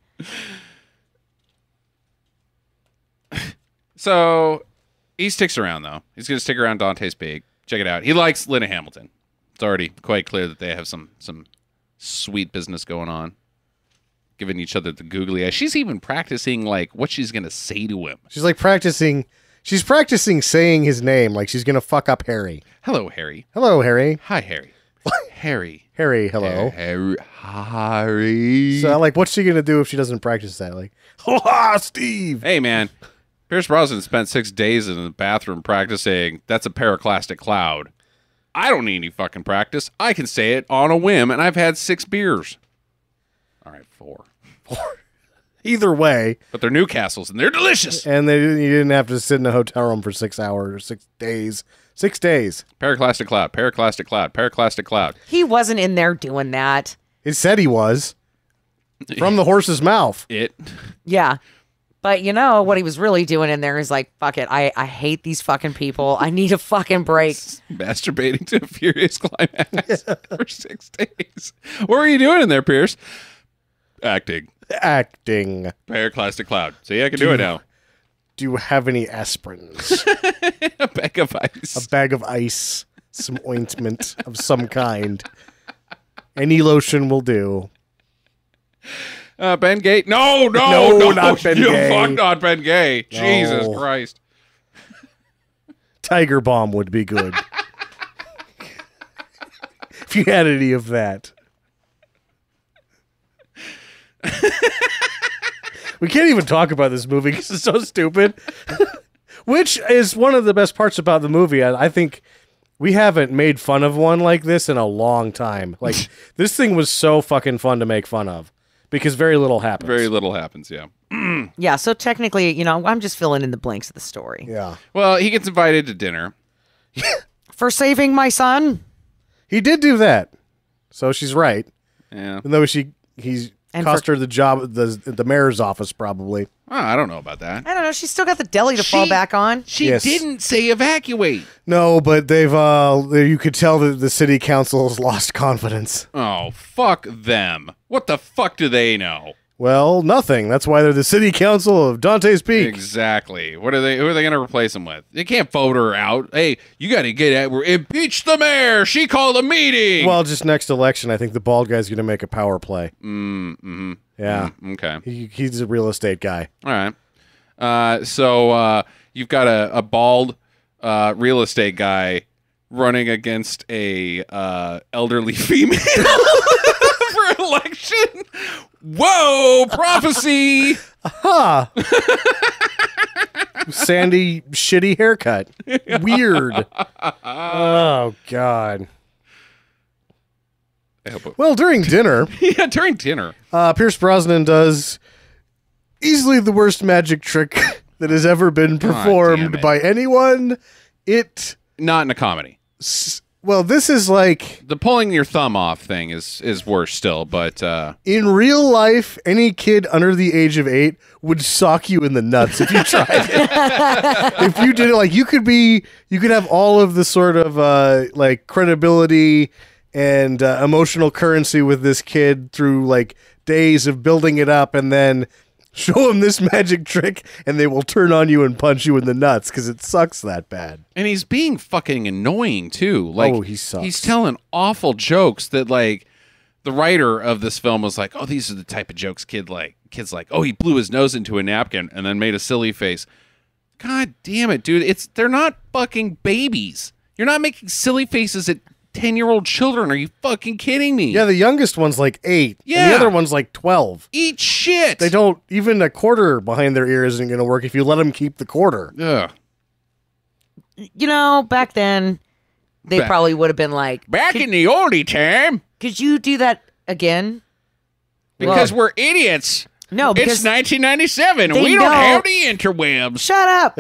So he sticks around, though. He's going to stick around Dante's Peak. Check it out. He likes Linda Hamilton. It's already quite clear that they have some sweet business going on. Giving each other the googly eyes. She's even practicing, like, what she's going to say to him. She's like practicing. She's practicing saying his name like she's going to fuck up Harry. Hello, Harry. Hello, Harry. Hi, Harry. Harry. Harry, hello. Harry. So, like, what's she gonna do if she doesn't practice that? Like, ha, Steve. Hey, man. Pierce Brosnan spent 6 days in the bathroom practicing, that's a pyroclastic cloud. I don't need any fucking practice. I can say it on a whim, and I've had 6 beers. All right, 4. Either way, But they're Newcastles, and they're delicious. and you didn't have to sit in a hotel room for 6 hours or 6 days. 6 days. Pyroclastic cloud, pyroclastic cloud, pyroclastic cloud. He wasn't in there doing that. It said he was from the horse's mouth. It. Yeah. But you know what he was really doing in there is like, fuck it. I hate these fucking people. I need a fucking break. Masturbating to a furious climax for 6 days. What were you doing in there, Pierce? Acting. Pyroclastic cloud. See, I can do it now. Do you have any aspirins? A bag of ice. A bag of ice, some ointment of some kind. Any lotion will do. Ben Gay. No, not Ben you Gay. Fuck not Ben Gay. No. Jesus Christ. Tiger Balm would be good. If you had any of that. We can't even talk about this movie because it's so stupid. Which is one of the best parts about the movie. I think we haven't made fun of one like this in a long time. Like, this thing was so fucking fun to make fun of because very little happens. Very little happens, yeah. Yeah, so technically, you know, I'm just filling in the blanks of the story. Yeah. Well, he gets invited to dinner. For saving my son. He did do that. So she's right. Yeah. Even though he's And cost her the job at the mayor's office, probably. Oh, I don't know about that. I don't know. She's still got the deli to fall back on. She Yes. didn't say evacuate. No, but they've you could tell that the city council has lost confidence. Oh, fuck them. What the fuck do they know? Well, nothing. That's why they're the city council of Dantes Peak. Exactly. What are they? Who are they going to replace him with? They can't vote her out. Hey, you got to get at. Impeach the mayor. She called a meeting. Well, just next election, I think the bald guy's going to make a power play. Mm-hmm. Yeah. Okay. He's a real estate guy. All right. So you've got a bald real estate guy running against a elderly female for election. Whoa! Prophecy. Ha! Sandy, shitty haircut. Weird. Oh, God. I hope it- Well, during dinner, yeah, during dinner. Pierce Brosnan does easily the worst magic trick that has ever been damn performed it. by anyone. Not in a comedy. Well, this is like, The pulling your thumb off thing is worse still, but in real life, any kid under the age of 8 would sock you in the nuts if you tried it. If you did it, like, you could have all of the sort of like credibility and emotional currency with this kid through like days of building it up, and then show him this magic trick and they will turn on you and punch you in the nuts because it sucks that bad. and he's being fucking annoying too. Like, Oh, he sucks. He's telling awful jokes that like the writer of this film was like, oh, these are the type of jokes kids like, oh, he blew his nose into a napkin and then made a silly face. God damn it, dude. They're not fucking babies. You're not making silly faces at 10-year-old children. Are you fucking kidding me? Yeah, the youngest one's like 8. And Yeah. the other one's like 12. Eat shit. They don't, even a quarter behind their ear isn't going to work if you let them keep the quarter. Ugh. You know, back then, they Back- probably would have been like, Back in the oldie time, could you do that again? because Well, we're idiots. no, It's because 1997. they We don't know- have the interwebs. shut up.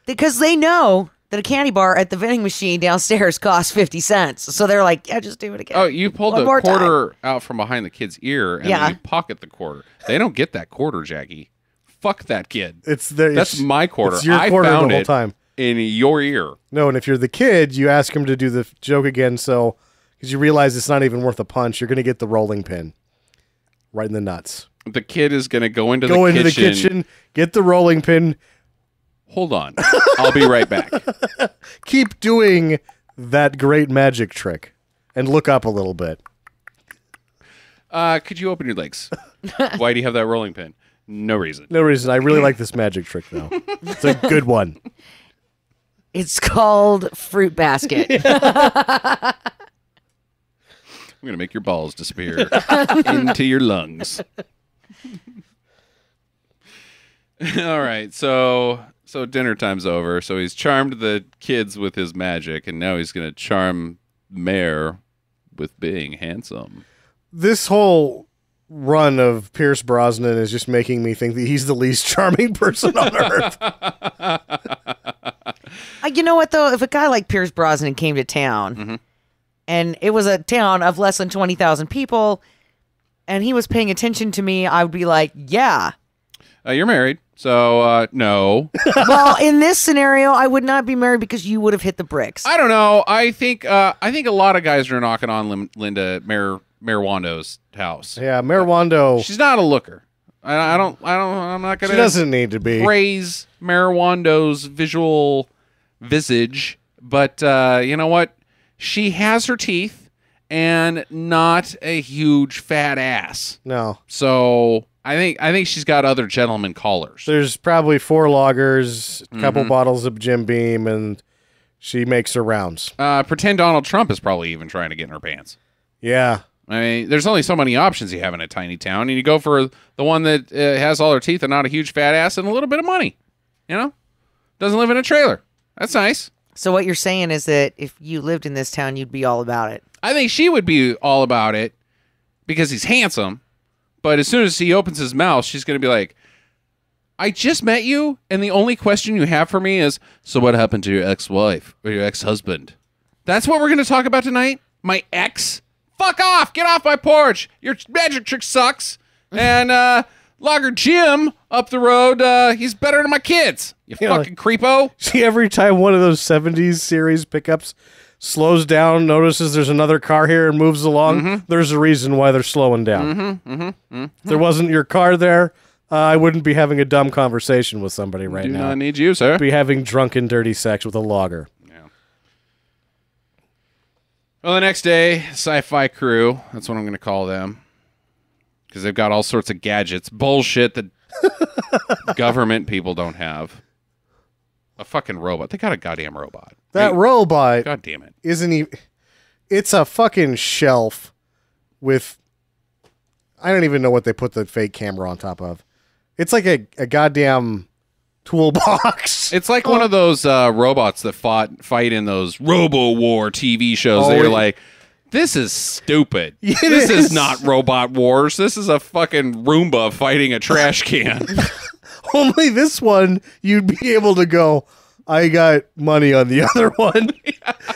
Because they know that a candy bar at the vending machine downstairs costs 50 cents. So they're like, yeah, just do it again. Oh, you pulled One the more time. quarter out from behind the kid's ear and Yeah. then you pocket the quarter. They don't get that quarter, Jackie. Fuck that kid. That's my quarter. It's your I quarter found the whole it time. in your ear. No, and if you're the kid, you ask him to do the joke again, so because you realize it's not even worth a punch, you're going to get the rolling pin right in the nuts. The kid is going to go into Go the into kitchen. the kitchen, get the rolling pin, Hold on. I'll be right back. keep doing that great magic trick, and look up a little bit. Could you open your legs? Why do you have that rolling pin? No reason. No reason. I really like this magic trick, though. It's a good one. It's called Fruit Basket. I'm gonna make your balls disappear into your lungs. All right, so dinner time's over. So he's charmed the kids with his magic, and now he's gonna charm Mayor with being handsome. This whole run of Pierce Brosnan is just making me think that he's the least charming person on earth. You know what though? If a guy like Pierce Brosnan came to town, and it was a town of less than 20,000 people, and he was paying attention to me, I would be like, yeah. You're married, so no. Well, in this scenario, I would not be married because you would have hit the bricks. I don't know. I think a lot of guys are knocking on Mayor Wando's house. Yeah, Mayor Wando. She's not a looker. I'm not gonna. She doesn't need to be. Praise Mayor Wando's visual visage, but you know what? She has her teeth and not a huge fat ass. No. So I think she's got other gentleman callers. There's probably 4 loggers, a couple bottles of Jim Beam, and she makes her rounds. Pretend Donald Trump is probably even trying to get in her pants. Yeah. I mean, there's only so many options you have in a tiny town, and you go for the one that has all her teeth and not a huge fat ass and a little bit of money. You know? Doesn't live in a trailer. That's nice. So what you're saying is that if you lived in this town, you'd be all about it. I think she would be all about it because he's handsome, but as soon as he opens his mouth, she's going to be like, I just met you, and the only question you have for me is, so what happened to your ex-wife or your ex-husband? That's what we're going to talk about tonight? My ex? Fuck off! Get off my porch! Your magic trick sucks! And, Logger Jim up the road, he's better than my kids. You fucking creepo. See, every time one of those 70s series pickups slows down, notices there's another car here and moves along, there's a reason why they're slowing down. If there wasn't your car there, I wouldn't be having a dumb conversation with somebody right now. Do not need you, sir. I'd be having drunken, dirty sex with a logger. Well, the next day, sci-fi crew, that's what I'm going to call them, because they've got all sorts of gadgets, bullshit that government people don't have. A fucking robot. They got a goddamn robot. That robot God damn it. isn't even... It's a fucking shelf with... I don't even know what they put the fake camera on top of. It's like a goddamn toolbox. It's like one of those robots that fight in those Robo-War TV shows. They're like, this is stupid. This is not Robot Wars. This is a fucking Roomba fighting a trash can. Only this one, you'd be able to go, I got money on the other one.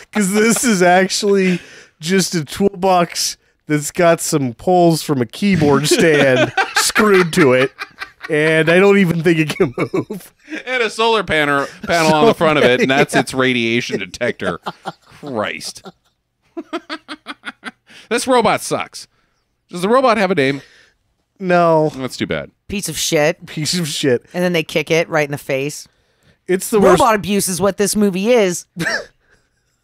Because this is actually just a toolbox that's got some poles from a keyboard stand screwed to it. And I don't even think it can move. And a solar panel on the front of it, and that's its radiation detector. Christ. This robot sucks. Does the robot have a name? No. That's too bad. Piece of shit. Piece of shit. And then they kick it right in the face. It's the worst. Robot abuse is what this movie is.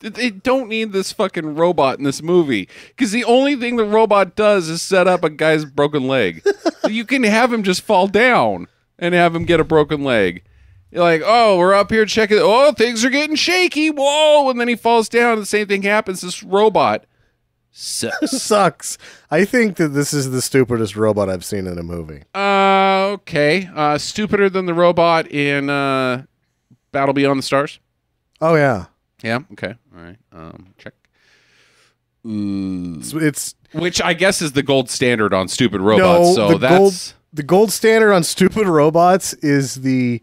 They don't need this fucking robot in this movie, because the only thing the robot does is set up a guy's broken leg. You can have him just fall down and have him get a broken leg. You're like, oh, we're up here checking. Oh, things are getting shaky. Whoa. And then he falls down. The same thing happens. This robot sucks. I think that this is the stupidest robot I've seen in a movie. Okay. Stupider than the robot in Battle Beyond the Stars? Oh, yeah. Yeah. Okay. All right. Check. It's Which I guess is the gold standard on stupid robots. So the gold standard on stupid robots is the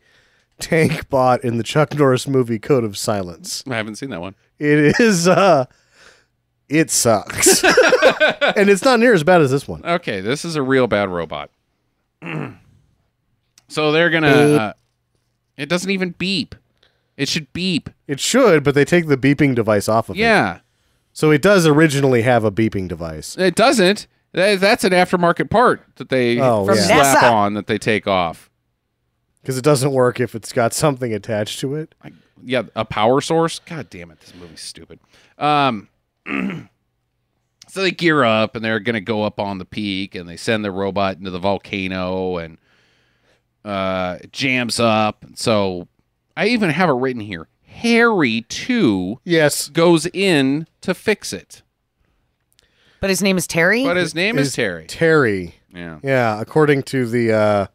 tank bot in the Chuck Norris movie Code of Silence. I haven't seen that one. It is it sucks. And it's not near as bad as this one. Okay, this is a real bad robot. So they're gonna it doesn't even beep. It should beep. It should, but they take the beeping device off of it. Yeah. So it does originally have a beeping device. It doesn't. That's an aftermarket part that they slap NASA. on that they take off. Because it doesn't work if it's got something attached to it. Yeah, a power source. God damn it, this movie's stupid. So they gear up and they're going to go up on the peak, and they send the robot into the volcano, and it jams up. So I even have it written here. Harry, too, Yes. goes in to fix it. But his name is Terry? But his name is Terry. Terry. Yeah. Yeah, according to the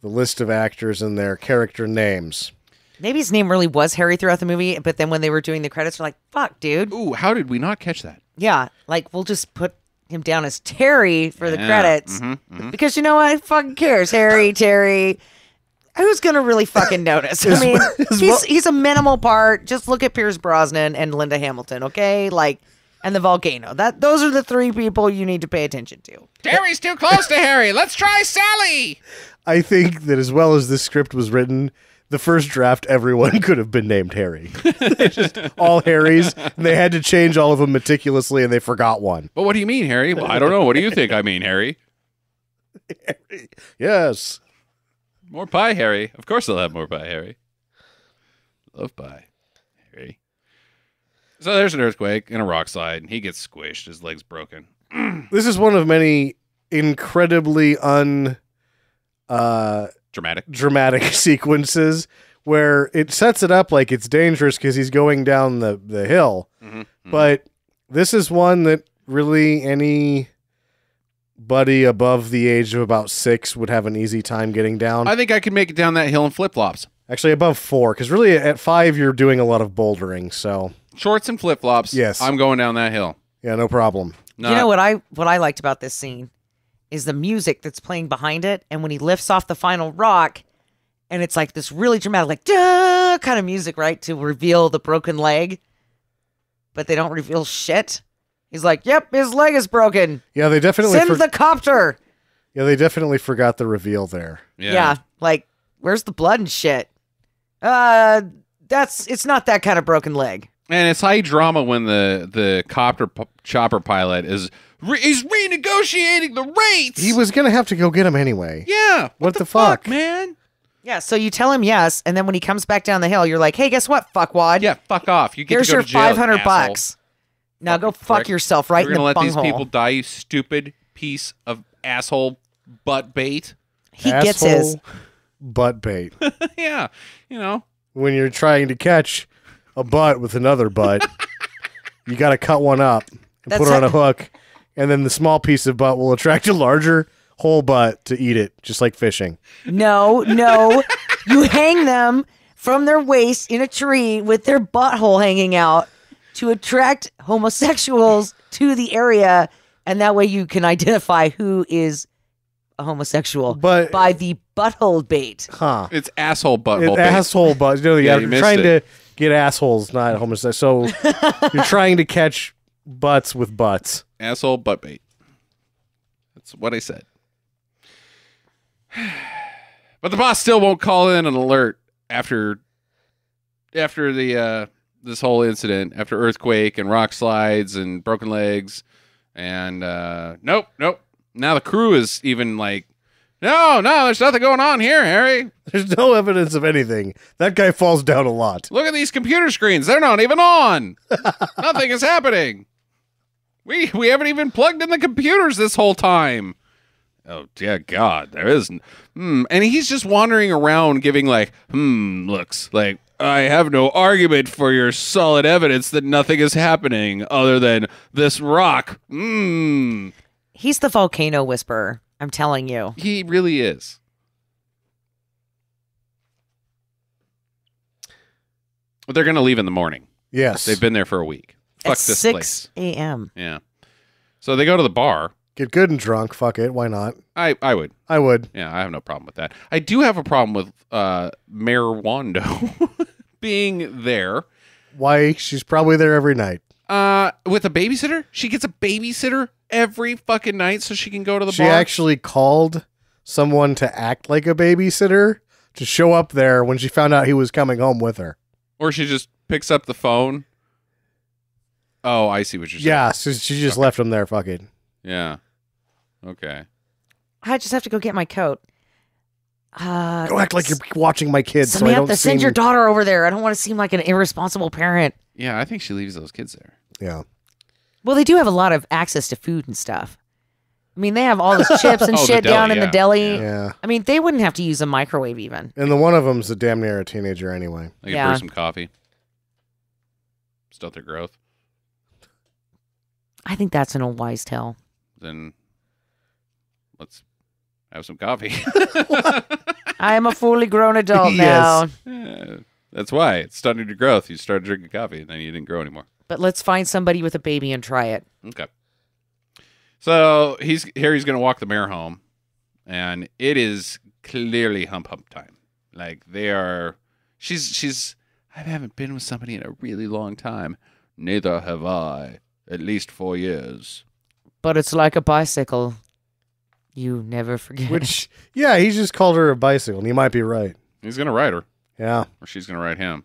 list of actors and their character names. Maybe his name really was Harry throughout the movie, but then when they were doing the credits, they're like, fuck, dude. Ooh, how did we not catch that? Yeah, like, we'll just put him down as Terry for the Yeah. credits. Because you know what? Who fucking cares? Harry, Terry. Who's going to really fucking notice? I mean, he's a minimal part. Just look at Pierce Brosnan and Linda Hamilton, okay? Like, and the volcano. Those are the three people you need to pay attention to. Terry's too close to Harry. Let's try Sally. I think that as well as this script was written, the first draft, everyone could have been named Harry. They just all Harrys, and they had to change all of them meticulously, and they forgot one. But what do you mean, Harry? Well, I don't know. What do you think I mean, Harry? Yes. More pie, Harry. Of course they'll have more pie, Harry. Love pie, Harry. So there's an earthquake and a rock slide, and he gets squished. His leg's broken. This is one of many incredibly dramatic sequences where it sets it up like it's dangerous because he's going down the hill. But this is one that really anybody above the age of about 6 would have an easy time getting down. I think I could make it down that hill in flip-flops. Actually, above 4, because really at 5 you're doing a lot of bouldering. So Shorts and flip-flops. Yes. I'm going down that hill. yeah, no problem. You know what I liked about this scene is the music that's playing behind it, and when he lifts off the final rock, and it's like this really dramatic, like duh kind of music, right, to reveal the broken leg, but they don't reveal shit. He's like, "Yep, his leg is broken. Yeah, they definitely Send the copter." yeah, they definitely forgot the reveal there. Yeah, like where's the blood and shit? It's not that kind of broken leg. And it's high drama when the chopper pilot is he's renegotiating the rates. He was gonna have to go get him anyway. Yeah. What the fuck, man? Yeah, so you tell him yes, and then when he comes back down the hill, you're like, "Hey, guess what, fuckwad? Yeah, fuck off. You get Here's to go your to jail, $500 asshole. bucks. Now go Fucking fuck prick. yourself right You're in the gonna let bunghole." these people die, you stupid piece of asshole butt bait. He gets his. Asshole butt bait. Yeah, you know. When you're trying to catch a butt with another butt, you got to cut one up and That's put it on how- a hook, and then the small piece of butt will attract a larger whole butt to eat it, just like fishing. No. You hang them from their waist in a tree with their butthole hanging out to attract homosexuals to the area, and that way you can identify who is a homosexual But- by the butthole bait. Huh. It's asshole butthole It's bait. asshole butt. No, Yeah, you you're missed trying it. to get assholes, not homosexuals. So you're trying to catch butts with butts. Asshole butt bait. That's what I said. But the boss still won't call in an alert after the this whole incident, after earthquake and rock slides and broken legs, and nope. Now the crew is even like, no, there's nothing going on here, Harry. There's no evidence of anything. That guy falls down a lot. Look at these computer screens; they're not even on. Nothing is happening. We haven't even plugged in the computers this whole time. Oh dear God, there isn't. And he's just wandering around giving like, looks like, I have no argument for your solid evidence that nothing is happening other than this rock. He's the volcano whisperer. I'm telling you. He really is. But they're going to leave in the morning. Yes. They've been there for a week. Fuck At this 6 place. a.m. Yeah. So they go to the bar. Get good and drunk. Fuck it. Why not? I would. I would. Yeah, I have no problem with that. I do have a problem with Mayor Wando being there. Why? She's probably there every night. With a babysitter? She gets a babysitter every fucking night so she can go to the She bar? actually called someone to act like a babysitter to show up there when she found out he was coming home with her. Or she just picks up the phone? Oh, I see what you're saying. Yeah, so she just left him there. Fuck it. Yeah. Okay. I just have to go get my coat. Go act like you're watching my kids. So I don't Samantha, send your seem- daughter over there. I don't want to seem like an irresponsible parent. Yeah, I think she leaves those kids there. Yeah. Well, they do have a lot of access to food and stuff. I mean, they have all the chips and Oh, the shit down deli, in the yeah. deli. Yeah. I mean, they wouldn't have to use a microwave even. And the one of them's a damn near a teenager anyway. I could Yeah. brew some coffee. Stunt their growth. I think that's an old wise tale. Then let's have some coffee. I am a fully grown adult Yes. now. Yeah, that's why it stunted your growth. You started drinking coffee, and then you didn't grow anymore. But let's find somebody with a baby and try it. Okay. So he's going to walk the mare home, and it is clearly hump time. Like they are. She's. I haven't been with somebody in a really long time. Neither have I. At least 4 years. But it's like a bicycle. You never forget. Which, yeah, he just called her a bicycle, and he might be right. He's going to ride her, Yeah. or she's going to ride him.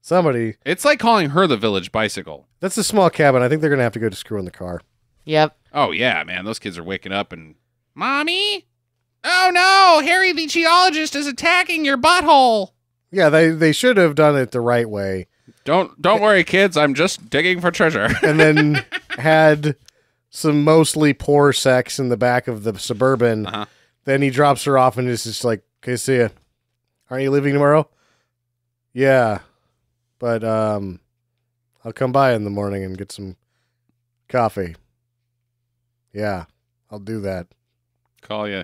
Somebody. It's like calling her the village bicycle. That's a small cabin. I think they're going to have to go to screw in the car. Yep. Oh, yeah, man. Those kids are waking up and... Mommy? Oh, no! Harry the geologist is attacking your butthole! Yeah, they should have done it the right way. Don't worry, kids. I'm just digging for treasure. And then had some mostly poor sex in the back of the Suburban. Uh-huh. Then he drops her off and is just like, okay, see ya. Aren't you leaving tomorrow? Yeah. But I'll come by in the morning and get some coffee. Yeah, I'll do that. Call you.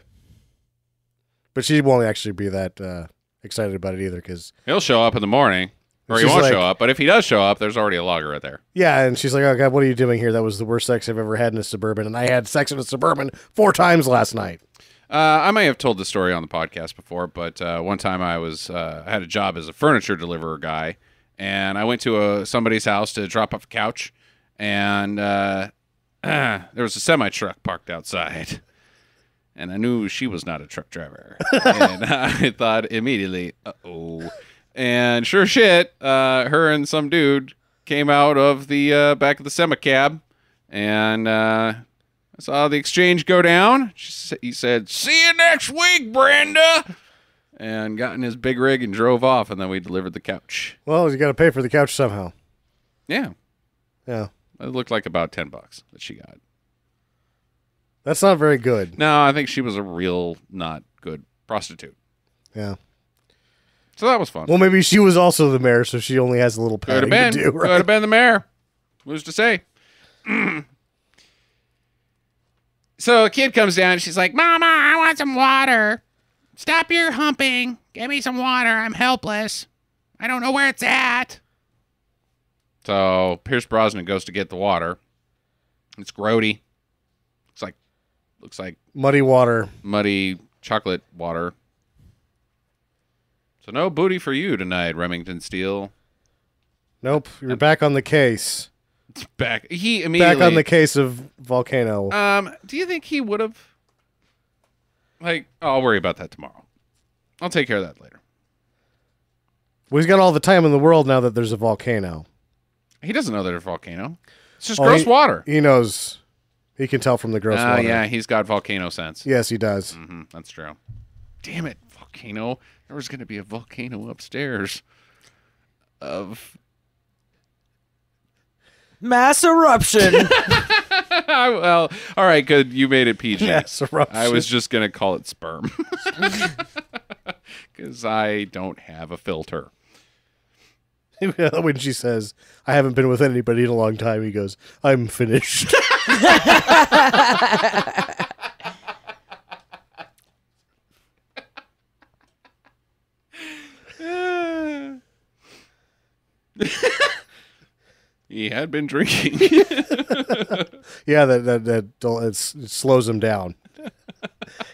But she won't actually be that excited about it either because... He'll show up in the morning. Or he She's won't like- show up. But if he does show up, there's already a logger right there. Yeah, and she's like, oh, God, what are you doing here? That was the worst sex I've ever had in a Suburban, and I had sex in a Suburban 4 times last night. I may have told the story on the podcast before, but one time I had a job as a furniture deliverer guy, and I went to somebody's house to drop off a couch, and there was a semi-truck parked outside, and I knew she was not a truck driver, and I thought immediately, uh-oh. And sure shit, her and some dude came out of the back of the semi-cab, and I saw the exchange go down. He said, "See you next week, Brenda," and got in his big rig and drove off, and then we delivered the couch. Well, you got to pay for the couch somehow. Yeah, Yeah. it looked like about $10 that she got. That's not very good. No, I think she was a real not good prostitute. Yeah. So that was fun. Well, maybe she was also the mayor, so she only has a little Could have padding been. to do, Could right? have been the mayor. Who's to say? So a kid comes down and she's like, "Mama, I want some water. Stop your humping. Give me some water. I'm helpless. I don't know where it's at." So Pierce Brosnan goes to get the water. It's grody. Looks like Muddy water. muddy chocolate water. So no booty for you tonight, Remington Steele. Nope. You're back on the case. Back. He immediately. Back on the case of Volcano. Do you think he would have? I'll worry about that tomorrow. I'll take care of that later. Well, he's got all the time in the world now that there's a volcano. He doesn't know there's a volcano. It's just Oh, gross water. He knows. He can tell from the gross water. Yeah, he's got volcano sense. Yes, he does. That's true. Damn it, volcano. There was going to be a volcano upstairs of... Mass eruption. Well, all right, good. You made it PG. Mass eruption. I was just going to call it sperm. Because I don't have a filter. When she says, I haven't been with anybody in a long time, he goes, I'm finished. He had been drinking. Yeah, it slows him down.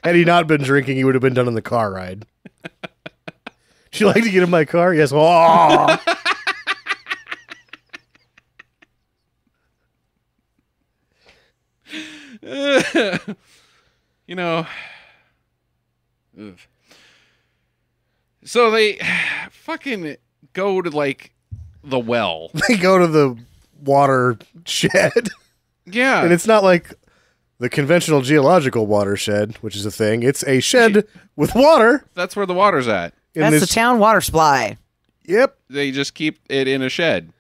Had he not been drinking, he would have been done in the car ride. Would you like to get in my car? Yes. Oh. You know. Ugh. So they fucking go to like the well. They go to the water shed. Yeah. And it's not like the conventional geological watershed, which is a thing. It's a shed with water. That's where the water's at. In That's this, the town water supply. Yep. They just keep it in a shed.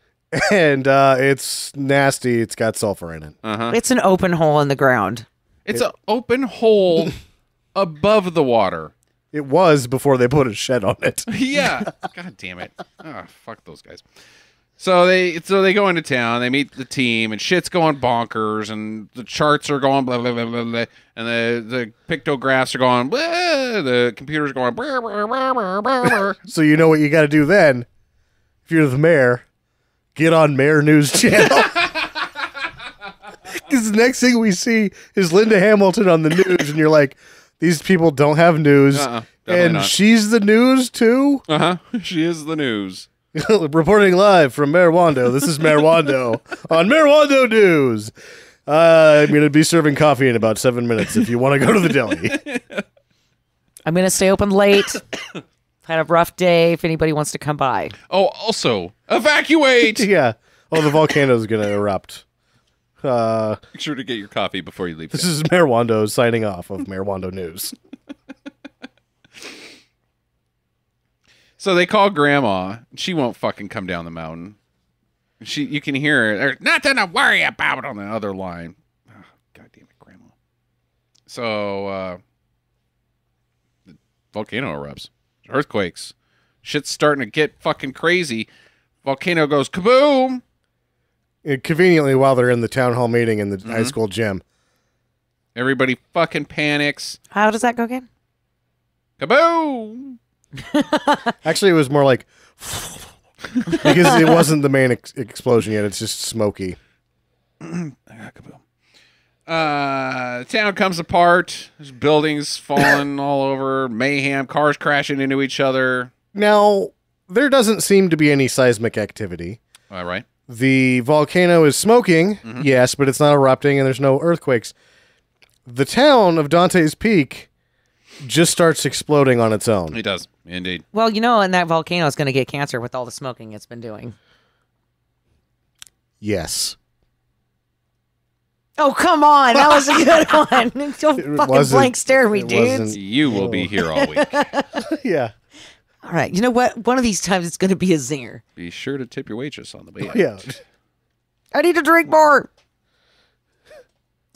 And it's nasty. It's got sulfur in it. It's an open hole in the ground. It's an open hole above the water. It was before they put a shed on it. Yeah. God damn it. Oh, fuck those guys. So they go into town, they meet the team, and shit's going bonkers, and the charts are going blah blah blah blah, blah and the pictographs are going blah, the computer's going blah, blah, blah, blah, blah. So you know what you got to do then? If you're the mayor, get on Mayor News Channel. Because the next thing we see is Linda Hamilton on the news, and you're like, these people don't have news, and not. she's the news too. She is the news. Reporting live from Mayor Wando. This is Mayor Wando on Mayor Wando News. I'm going to be serving coffee in about 7 minutes if you want to go to the deli. I'm going to stay open late. Had a rough day if anybody wants to come by. Oh, also, evacuate! Yeah. Oh, the volcano's going to erupt. Make sure to get your coffee before you leave. This is Mayor Wando signing off of Mayor Wando News. So they call Grandma. She won't fucking come down the mountain. You can hear her. There's nothing to worry about on the other line. Oh, God damn it, Grandma. So the volcano erupts. Earthquakes. Shit's starting to get fucking crazy. Volcano goes kaboom. Conveniently, while they're in the town hall meeting in the high school gym. Everybody fucking panics. How does that go again? Kaboom. Actually, it was more like because it wasn't the main explosion yet. It's just smoky. Town comes apart. There's buildings falling all over. Mayhem. Cars crashing into each other. Now, there doesn't seem to be any seismic activity. All right. The volcano is smoking, yes, but it's not erupting, and there's no earthquakes. The town of Dantes Peak just starts exploding on its own. It does, indeed. Well, and that volcano is going to get cancer with all the smoking it's been doing. Yes. Oh, come on. That was a good one. Don't fucking blank stare at me, dudes. You will be here all week. Yeah. All right. You know what? One of these times it's going to be a zinger. Be sure to tip your waitress on the way out. Yeah. I need to drink more.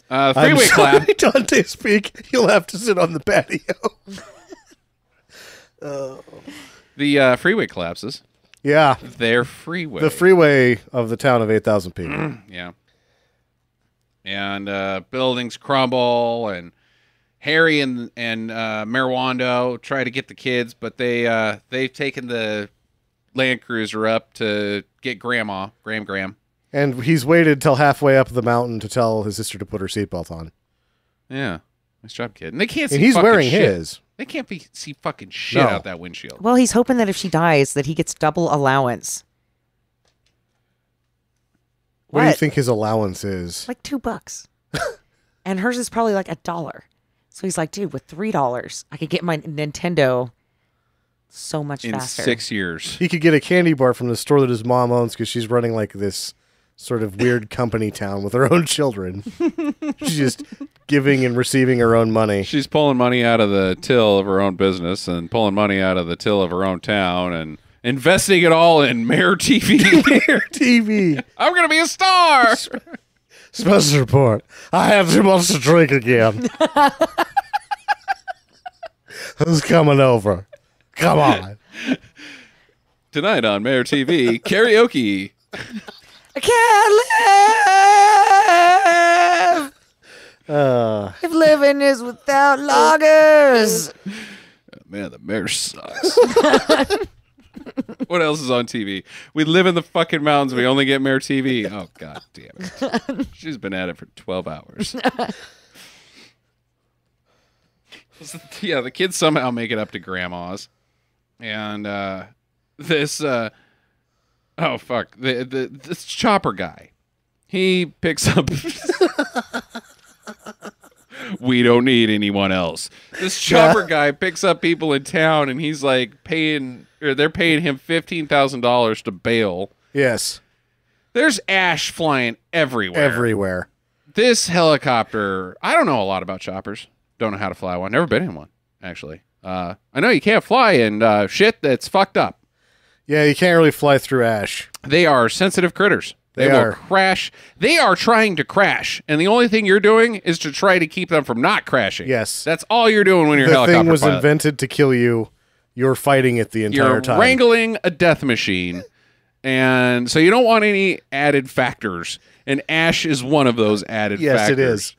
Freeway clap. Dante's Peak, you'll have to sit on the patio. The freeway collapses. Yeah. Their freeway. The freeway of the town of 8,000 people. Yeah. And buildings crumble, and Harry and Mayor Wando try to get the kids, but they've taken the Land Cruiser up to get Grandma, Graham. And he's waited till halfway up the mountain to tell his sister to put her seatbelt on. Yeah. Nice job, kid. And they can't see And he's fucking wearing shit. his. They can't see fucking shit No. out that windshield. Well, he's hoping that if she dies, that he gets double allowance. What do you What? think his allowance is? Like $2. And hers is probably like $1. So he's like, dude, with $3, I could get my Nintendo so much In faster. 6 years. He could get a candy bar from the store that his mom owns because she's running like this sort of weird company town with her own children. She's just giving and receiving her own money. She's pulling money out of the till of her own business and pulling money out of the till of her own town and investing it all in Mayor TV. Mayor TV. I'm going to be a star. Special report. I have too much to drink again. Who's coming over? Come on. Tonight on Mayor TV, karaoke. I can't live if living is without loggers. Man, the mayor sucks. What else is on TV? We live in the fucking mountains. We only get Mayor TV. Oh, God damn it. She's been at it for 12 hours. Yeah, the kids somehow make it up to Grandma's. And this this chopper guy, he picks up we don't need anyone else. This chopper guy picks up people in town, and he's like they're paying him $15,000 to bail. Yes. There's ash flying everywhere. Everywhere. This helicopter, I don't know a lot about choppers. Don't know how to fly one. Never been in one, actually. I know you can't fly in shit that's fucked up. Yeah, you can't really fly through ash. They are sensitive critters. They They will are. crash. They are trying to crash, and the only thing you're doing is to try to keep them from not crashing. Yes. That's all you're doing when you're a The helicopter thing was pilot. invented to kill you. You're fighting it the entire You're time. wrangling a death machine And so you don't want any added factors. And ash is one of those added factors. Yes, it is.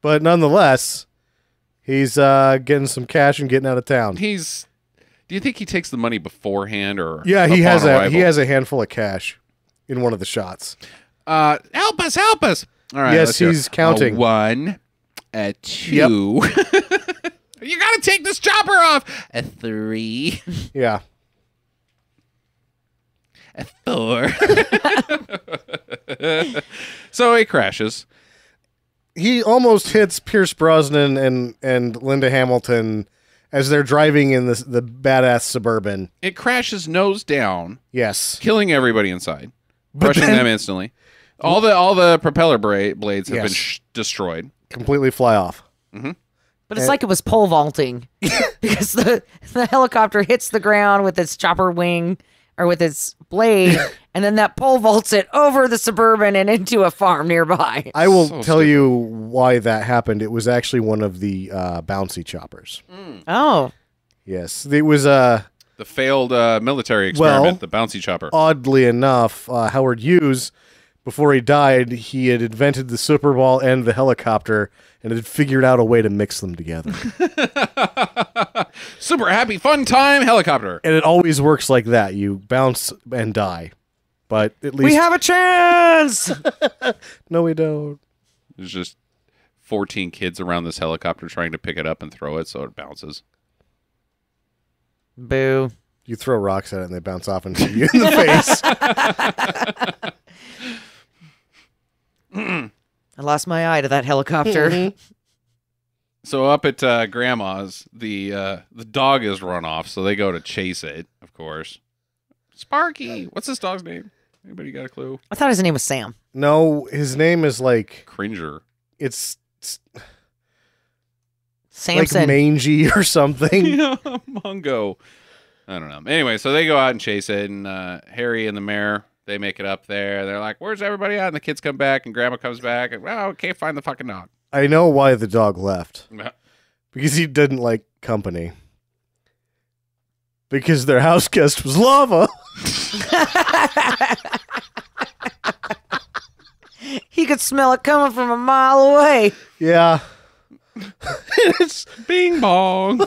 But nonetheless, he's getting some cash and getting out of town. Do you think he takes the money beforehand or Yeah, he upon has arrival? a handful of cash in one of the shots. Help us. All right. Yes, let's hear it. he's counting. A 1, a 2. You got to take this chopper off. A 3, Yeah. a 4. So he crashes. He almost hits Pierce Brosnan and Linda Hamilton as they're driving in the badass Suburban. It crashes nose down, Yes. killing everybody inside, But crushing then- them instantly. All the propeller blades have Yes. been destroyed. Completely fly off. But it's like it was pole vaulting because the helicopter hits the ground with its chopper wing or with its blade, and then that pole vaults it over the Suburban and into a farm nearby. I will So tell stupid. you why that happened. It was actually one of the bouncy choppers. Oh, Yes. It was, The failed military experiment, Well, the bouncy chopper. oddly enough, Howard Hughes, before he died, he had invented the Super Ball and the helicopter and had figured out a way to mix them together. Super happy fun time helicopter. And it always works like that. You bounce and die. But at least... we have a chance. No, we don't. There's just 14 kids around this helicopter trying to pick it up and throw it so it bounces. Boo. You throw rocks at it and they bounce off and hit you in the face. I lost my eye to that helicopter. So up at Grandma's, the dog is run off, so they go to chase it, of course. Sparky. What's this dog's name? Anybody got a clue? I thought his name was Sam. No, his name is like... Cringer. It's Samson. like mangy or something. Yeah, Mongo. I don't know. Anyway, so they go out and chase it, and Harry and the mayor, they make it up there. They're like, where's everybody at? And the kids come back, and Grandma comes back, and, well, can't find the fucking dog. I know why the dog left. Because he didn't like company. Because their house guest was lava. He could smell it coming from a mile away. Yeah. It's Bing bong.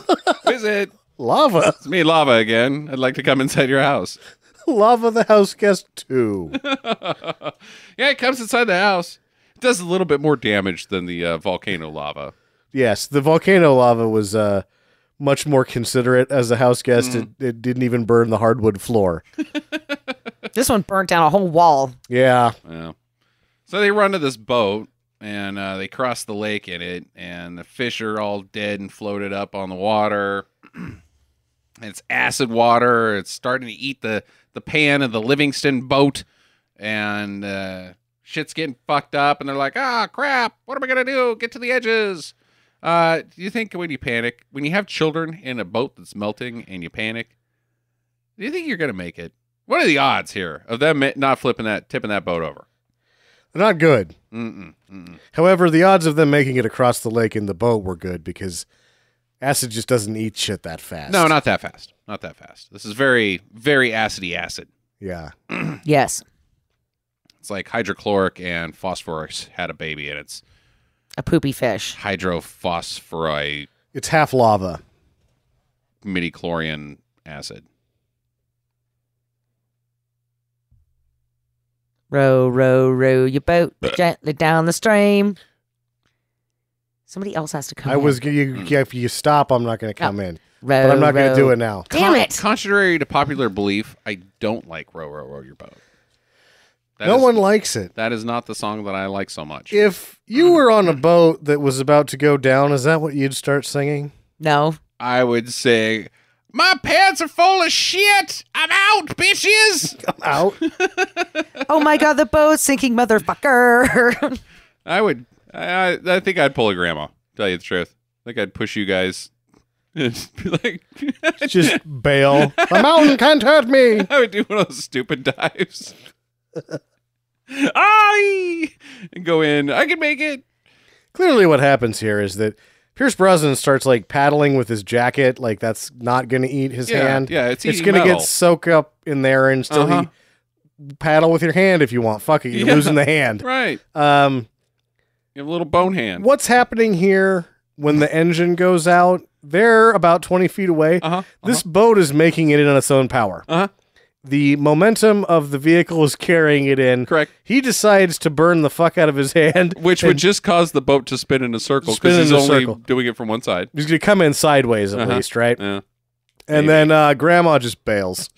Visit. lava. It's me, Lava, again. I'd like to come inside your house. Lava the house guest too. Yeah, it comes inside the house. It does a little bit more damage than the volcano lava. Yes, the volcano lava was much more considerate as a house guest. It didn't even burn the hardwood floor. This one burnt down a whole wall. Yeah. Yeah. So they run to this boat, and they cross the lake in it, and the fish are all dead and floated up on the water. It's acid water. It's starting to eat the pan of the Livingston boat, and shit's getting fucked up, and they're like, ah, crap, what am I going to do? Get to the edges. Do you think when you panic, when you have children in a boat that's melting and you panic, do you think you're going to make it? What are the odds here of them not tipping that boat over? Not good. Mm-mm. However, the odds of them making it across the lake in the boat were good because acid just doesn't eat shit that fast. No, not that fast. Not that fast. This is very, very acidy acid. Yeah. Yes. It's like hydrochloric and phosphorus had a baby, and it's A poopy fish. hydrophosphorite It's half lava. midichlorian acid. Row, row, row your boat gently down the stream. Somebody else has to come in. If you stop, I'm not going to come in. Row, But I'm not going row. to do it now. Damn it. Contrary to popular belief, I don't like Row, Row, Row Your Boat. No one likes it. That is not the song that I like so much. If you were on a boat that was about to go down, is that what you'd start singing? No. I would say, my pants are full of shit. I'm out, bitches. Out. Oh my god, the boat's sinking, motherfucker. I think I'd pull a grandma, tell you the truth. I think I'd push you guys. And be like, Just bail. The mountain can't hurt me. I would do one of those stupid dives. Aye! And go in. I can make it. Clearly what happens here is that Pierce Brosnan starts like paddling with his jacket, like that's not going to eat his hand. Yeah, it's eating going to metal. get soaked up in there and still Uh-huh. paddle with your hand if you want. Fuck it, you're losing the hand. Right. You have a little bone hand. What's happening here when the engine goes out? They're about 20 feet away. This boat is making it in on its own power. The momentum of the vehicle is carrying it in. Correct. He decides to burn the fuck out of his hand. Which would just cause the boat to spin in a circle because he's only doing it from one side. He's going to come in sideways at least, right? Yeah. And then Grandma just bails.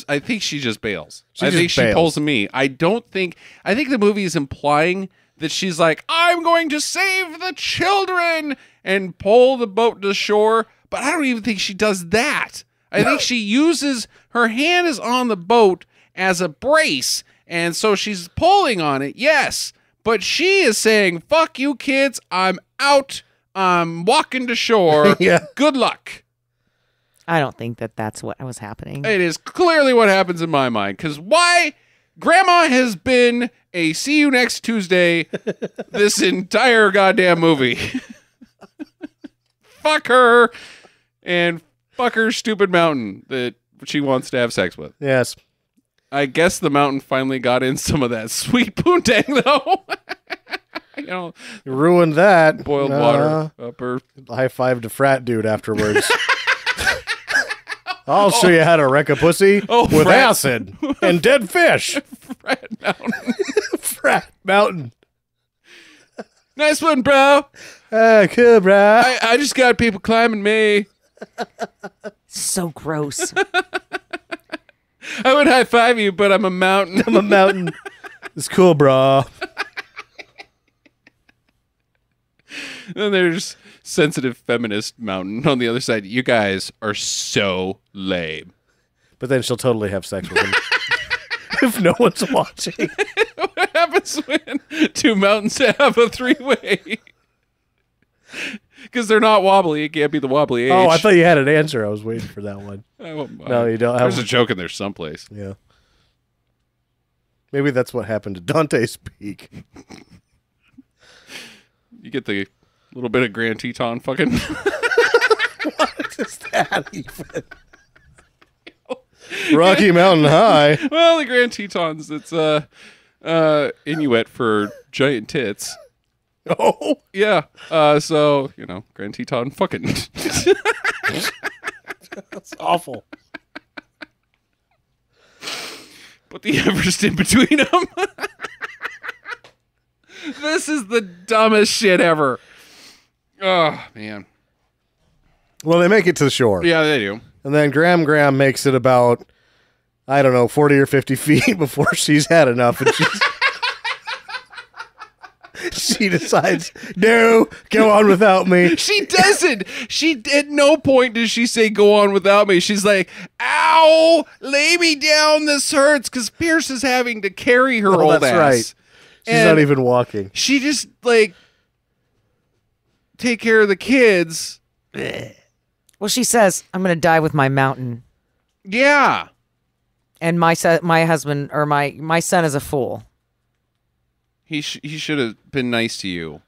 I think she just bails. She I think just she bails. pulls me. I think the movie is implying that she's like, I'm going to save the children and pull the boat to shore. But I don't even think she does that. I think she uses her hand is on the boat as a brace. And so she's pulling on it. Yes. But she is saying, fuck you kids. I'm out. I'm walking to shore. Yeah. Good luck. I don't think that that's what was happening. It is clearly what happens in my mind. Because why? Grandma has been a see you next Tuesday this entire goddamn movie. Fuck her and fuck her stupid mountain that she wants to have sex with. Yes. I guess the mountain finally got in some of that sweet poontang, though. You ruined that. Boiled water up her. High five to frat dude afterwards. I'll show you how to wreck a pussy with acid and dead fish. Frat mountain. Frat mountain. Nice one, bro. Cool, bro. I just got people climbing me. So gross. I would high five you, but I'm a mountain. I'm a mountain. It's cool, bro. Then there's sensitive feminist mountain on the other side. You guys are so lame. But then she'll totally have sex with him. If no one's watching. What happens when two mountains have a three-way? Because they're not wobbly. It can't be the wobbly age. Oh, I thought you had an answer. I was waiting for that one. No, you don't. There's a joke in there someplace. Yeah. Maybe that's what happened to Dante's Peak. You get the little bit of Grand Teton fucking... What is that even? Rocky Mountain High. Well, the Grand Tetons, it's Inuit for giant tits. Oh. Yeah. So, Grand Teton fucking. That's awful. Put the Everest in between them. This is the dumbest shit ever. Oh, man. Well, they make it to the shore. Yeah, they do. And then Graham makes it about, 40 or 50 feet before she's had enough. And she decides, no, go on without me. She doesn't. At no point does she say, go on without me. She's like, ow, lay me down. This hurts. Because Pierce is having to carry her old that's ass. Right. She's And not even walking. She just, take care of the kids. Well, she says, I'm going to die with my mountain. Yeah. And my husband, or my son is a fool. He should have been nice to you.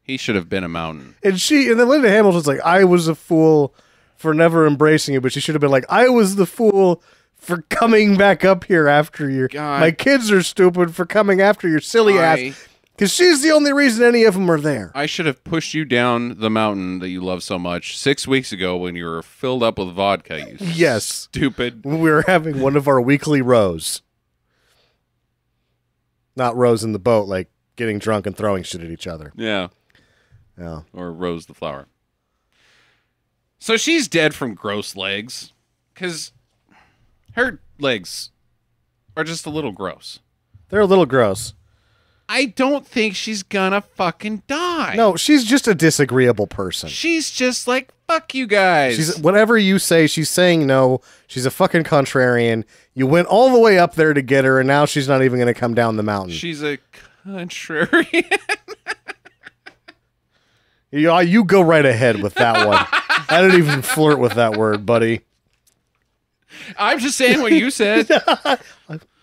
He should have been a mountain. And then Linda Hamilton's like, I was a fool for never embracing you, but she should have been like, I was the fool for coming back up here after you. My kids are stupid for coming after your silly ass. Because she's the only reason any of them are there. I should have pushed you down the mountain that you love so much 6 weeks ago when you were filled up with vodka, you Yes. stupid. We were having one of our weekly rows. Not rows in the boat, like getting drunk and throwing shit at each other. Yeah. Yeah. Or Rose the flower. So she's dead from gross legs. Because her legs are just a little gross. They're a little gross. I don't think she's gonna fucking die. No, she's just a disagreeable person. She's just like, fuck you guys. Whatever you say, she's saying no. She's a fucking contrarian. You went all the way up there to get her, and now she's not even going to come down the mountain. She's a contrarian. You go right ahead with that one. I don't even flirt with that word, buddy. I'm just saying what you said.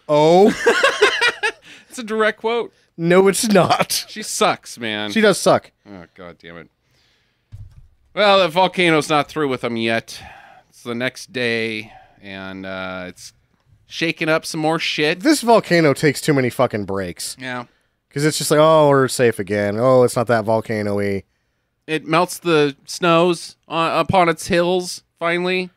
Oh. It's a direct quote. No, it's not. She sucks, man. She does suck. Oh, God damn it. Well, the volcano's not through with them yet. It's the next day, and it's shaking up some more shit. This volcano takes too many fucking breaks. Yeah. Because it's just like, oh, we're safe again. Oh, it's not that volcano-y. It melts the snows upon its hills, finally,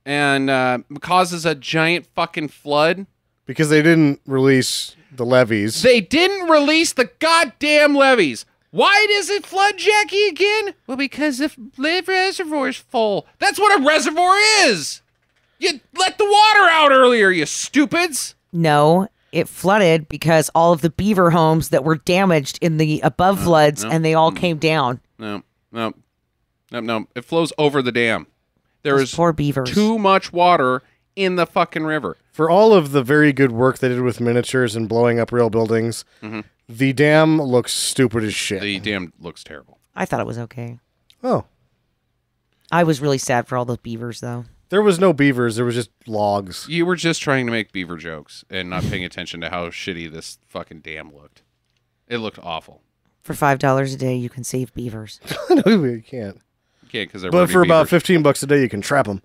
and causes a giant fucking flood. Because they didn't release the levees. They didn't release the goddamn levees. Why does it flood, Jackie, again? Well, because the reservoir's full. That's what a reservoir is. You let the water out earlier, you stupids. No, it flooded because all of the beaver homes that were damaged in the above floods and they all came down. No. It flows over the dam. There Those is poor beavers. too much water in the fucking river. For all of the very good work they did with miniatures and blowing up real buildings, the dam looks stupid as shit. The dam looks terrible. I thought it was okay. Oh. I was really sad for all those beavers, though. There was no beavers. There was just logs. You were just trying to make beaver jokes and not paying attention to how shitty this fucking dam looked. It looked awful. For $5 a day, you can save beavers. No, you can't. You can't because they're But already for about beavers. $15 a day, you can trap them.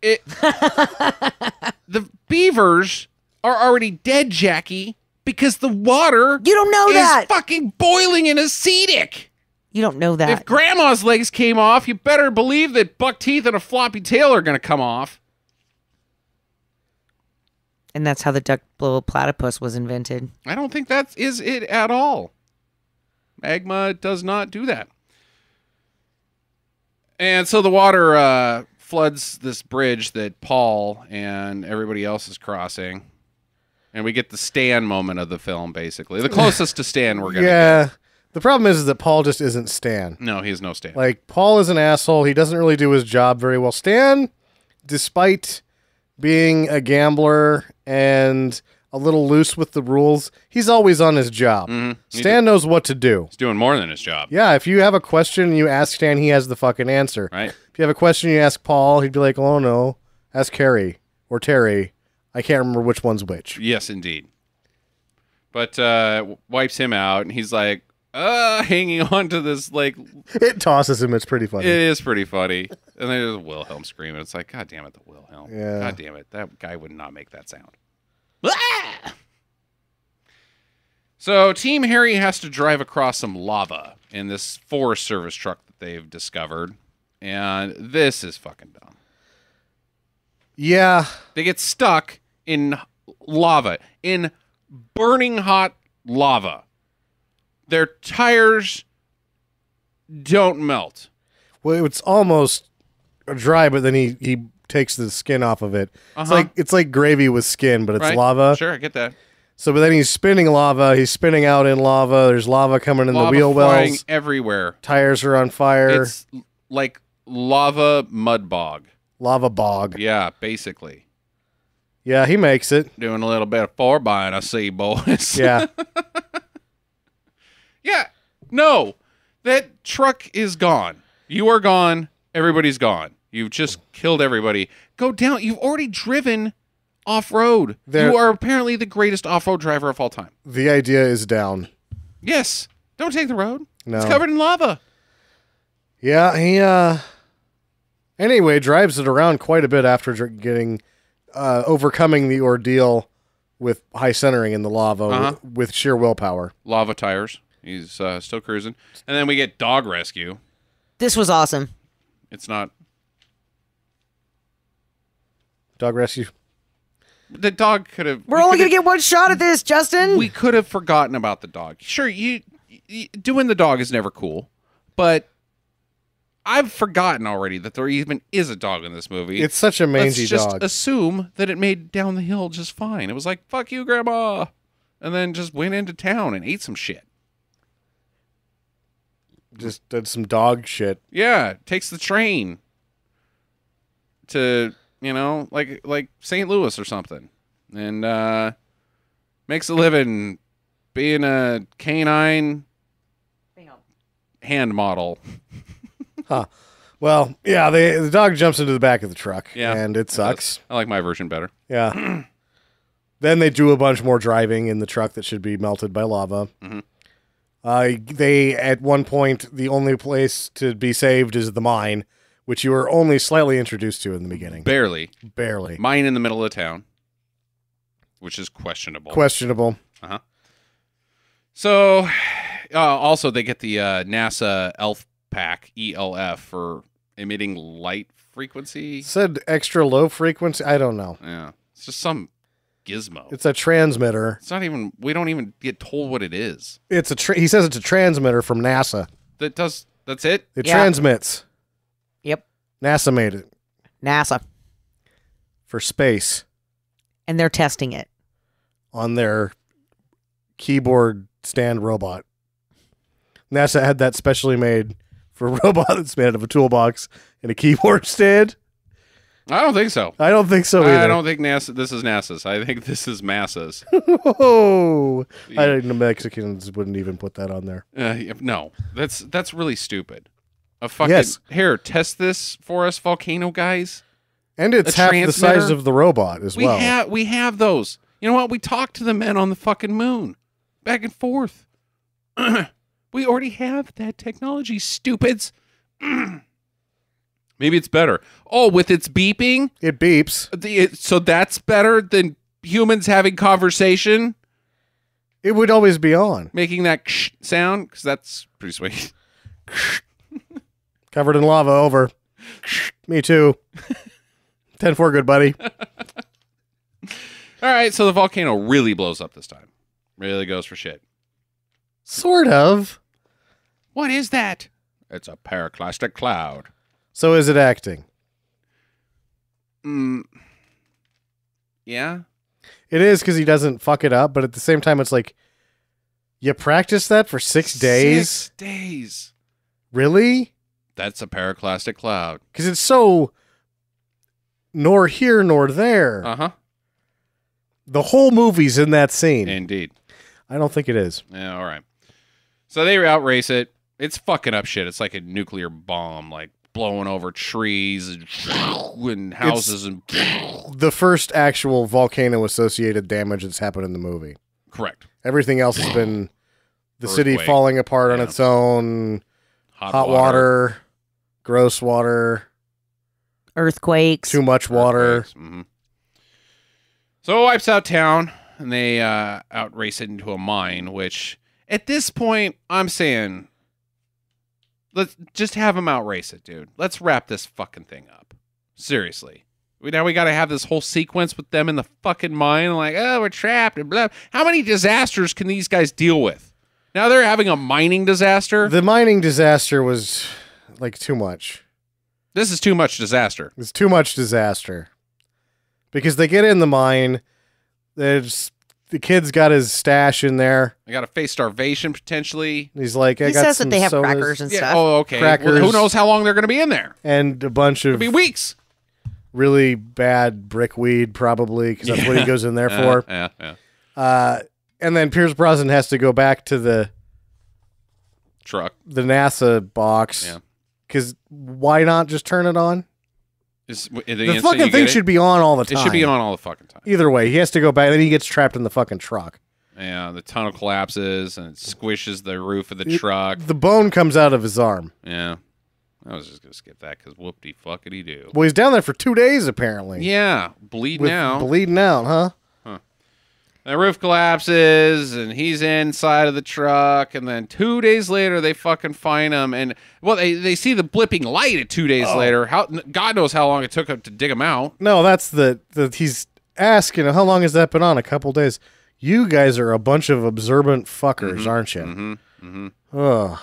The beavers are already dead, Jackie, because the water You don't know is that. fucking boiling and acidic. You don't know that. If grandma's legs came off, you better believe that buck teeth and a floppy tail are going to come off. And that's how the duck-blowed platypus was invented. I don't think that is it at all. Magma does not do that. And so the water floods this bridge that Paul and everybody else is crossing. And we get the Stan moment of the film, basically. The closest to Stan we're going to Yeah. The problem is that Paul just isn't Stan. get. No, he's no Stan. Like, Paul is an asshole. He doesn't really do his job very well. Stan, despite being a gambler and a little loose with the rules, he's always on his job. Stan knows what to do. He's doing more than his job. Yeah, if you have a question and you ask Stan, he has the fucking answer. Right? If you have a question and you ask Paul, he'd be like, oh no, ask Carrie or Terry. I can't remember which one's which. Yes, indeed. But wipes him out, and he's like, hanging on to this, like, It tosses him. It's pretty funny. it is pretty funny. And then there's Wilhelm screaming. It's like, God damn it, the Wilhelm. Yeah. God damn it. That guy would not make that sound. Ah! So Team Harry has to drive across some lava in this Forest Service truck that they've discovered. And this is fucking dumb. Yeah. They get stuck in lava, in burning hot lava. Their tires don't melt. Well, it's almost dry, but then he takes the skin off of it. It's like gravy with skin, but it's Right? lava. Sure, I get that. So, but then he's spinning lava. He's spinning out in lava. There's lava coming in Lava the wheel flying wells. everywhere. Tires are on fire. It's like lava mud bog. Lava bog. Yeah, basically. Yeah, he makes it. Doing a little bit of four-buying, I see, boys. Yeah. Yeah. No. That truck is gone. You are gone. Everybody's gone. You've just killed everybody. Go down. You've already driven off-road. There- You are apparently the greatest off-road driver of all time. The idea is down. Yes. Don't take the road. No. It's covered in lava. Yeah, he anyway drives it around quite a bit after getting overcoming the ordeal with high centering in the lava with sheer willpower. Lava tires. He's still cruising. And then we get dog rescue. This was awesome. It's not... Dog rescue. The dog could have... We're only going to get one shot at this, Justin. We could have forgotten about the dog. Sure, you doing the dog is never cool, but I've forgotten already that there even is a dog in this movie. It's such a mangy Let's just dog. assume that it made down the hill just fine. It was like, fuck you, Grandma. And then just went into town and ate some shit. Just did some dog shit. Yeah, takes the train to, like St. Louis or something. And makes a living being a canine hand model. Huh. Well, yeah, the dog jumps into the back of the truck, Yeah. and it sucks. I like my version better. Yeah. Then they do a bunch more driving in the truck that should be melted by lava. They, at one point, the only place to be saved is the mine, which you were only slightly introduced to in the beginning. Barely. Barely. Mine in the middle of town, which is questionable. Questionable. Uh-huh. So, also they get the NASA ELF pack, ELF, for emitting light frequency. Said extra low frequency. I don't know. Yeah. It's just some gizmo. It's a transmitter. It's not even, we don't even get told what it is. It's he says it's a transmitter from NASA. That's it? It Yeah. transmits. Yep. NASA made it NASA. for space And they're testing it. on their keyboard stand robot. NASA had that specially made for a robot that's made out of a toolbox and a keyboard stand. I don't think so. I don't think so either. I don't think NASA, this is NASA's. I think this is MASA's. Oh, I think the Mexicans wouldn't even put that on there. No, that's really stupid. A fucking, Yes. Here, test this for us, volcano guys. And it's A half the size transmitter? of the robot as well. We have those. You know what? We talked to the men on the fucking moon, back and forth. We already have that technology, stupids. Maybe it's better. Oh, with its beeping, It beeps. so that's better than humans having conversation, It would always be on. making that sound, because that's pretty sweet. Covered in lava, over. Me too. 10-4, good buddy. All right, so the volcano really blows up this time. Really goes for shit. Sort of. What is that? It's a pyroclastic cloud. So is it acting? Yeah. It is because he doesn't fuck it up, but at the same time, it's like, you practice that for 6 days? 6 days. Really? That's a pyroclastic cloud. Because it's so nor here nor there. Uh-huh. The whole movie's in that scene. Indeed. I don't think it is. Yeah, all right. So they outrace it. It's fucking up shit. It's like a nuclear bomb, like blowing over trees and houses and The first actual volcano-associated damage that's happened in the movie. correct. Everything else has been the city Earthquake. falling apart on Yeah. its own, Hot water, gross water, Earthquakes. too much water. Mhm. So it wipes out town, and they outrace it into a mine, which at this point, I'm saying, let's just have them outrace it, dude. Let's wrap this fucking thing up. Seriously. Now we got to have this whole sequence with them in the fucking mine, like, oh, we're trapped, and blah. How many disasters can these guys deal with? Now they're having a mining disaster. The mining disaster was like too much. This is too much disaster. It's too much disaster. Because they get in the mine, there's the kid's got his stash in there. I got to face starvation potentially. He's like, I He got says some that they have sodas crackers and Yeah. stuff. Oh, okay. Crackers. Well, who knows how long they're going to be in there? and a bunch It'll of be weeks. really bad brickweed, probably, because that's what he goes in there for. Yeah. And then Pierce Brosnan has to go back to the Truck. NASA box. Yeah. Because why not just turn it on? The fucking thing should be on all the time. It should be on all the fucking time. Either way, he has to go back, then he gets trapped in the fucking truck. Yeah, the tunnel collapses and it squishes the roof of the truck. The bone comes out of his arm. Yeah. I was just going to skip that because whoop-de fuckity do. Well, he's down there for 2 days, apparently. Yeah, bleeding With out. bleeding out, huh? The roof collapses and he's inside of the truck. And then 2 days later, they fucking find him. And, well, they see the blipping light at 2 days later. God knows how long it took him to dig him out. No, that's the he's asking, how long has that been on? A couple days. You guys are a bunch of observant fuckers, aren't you? Ugh.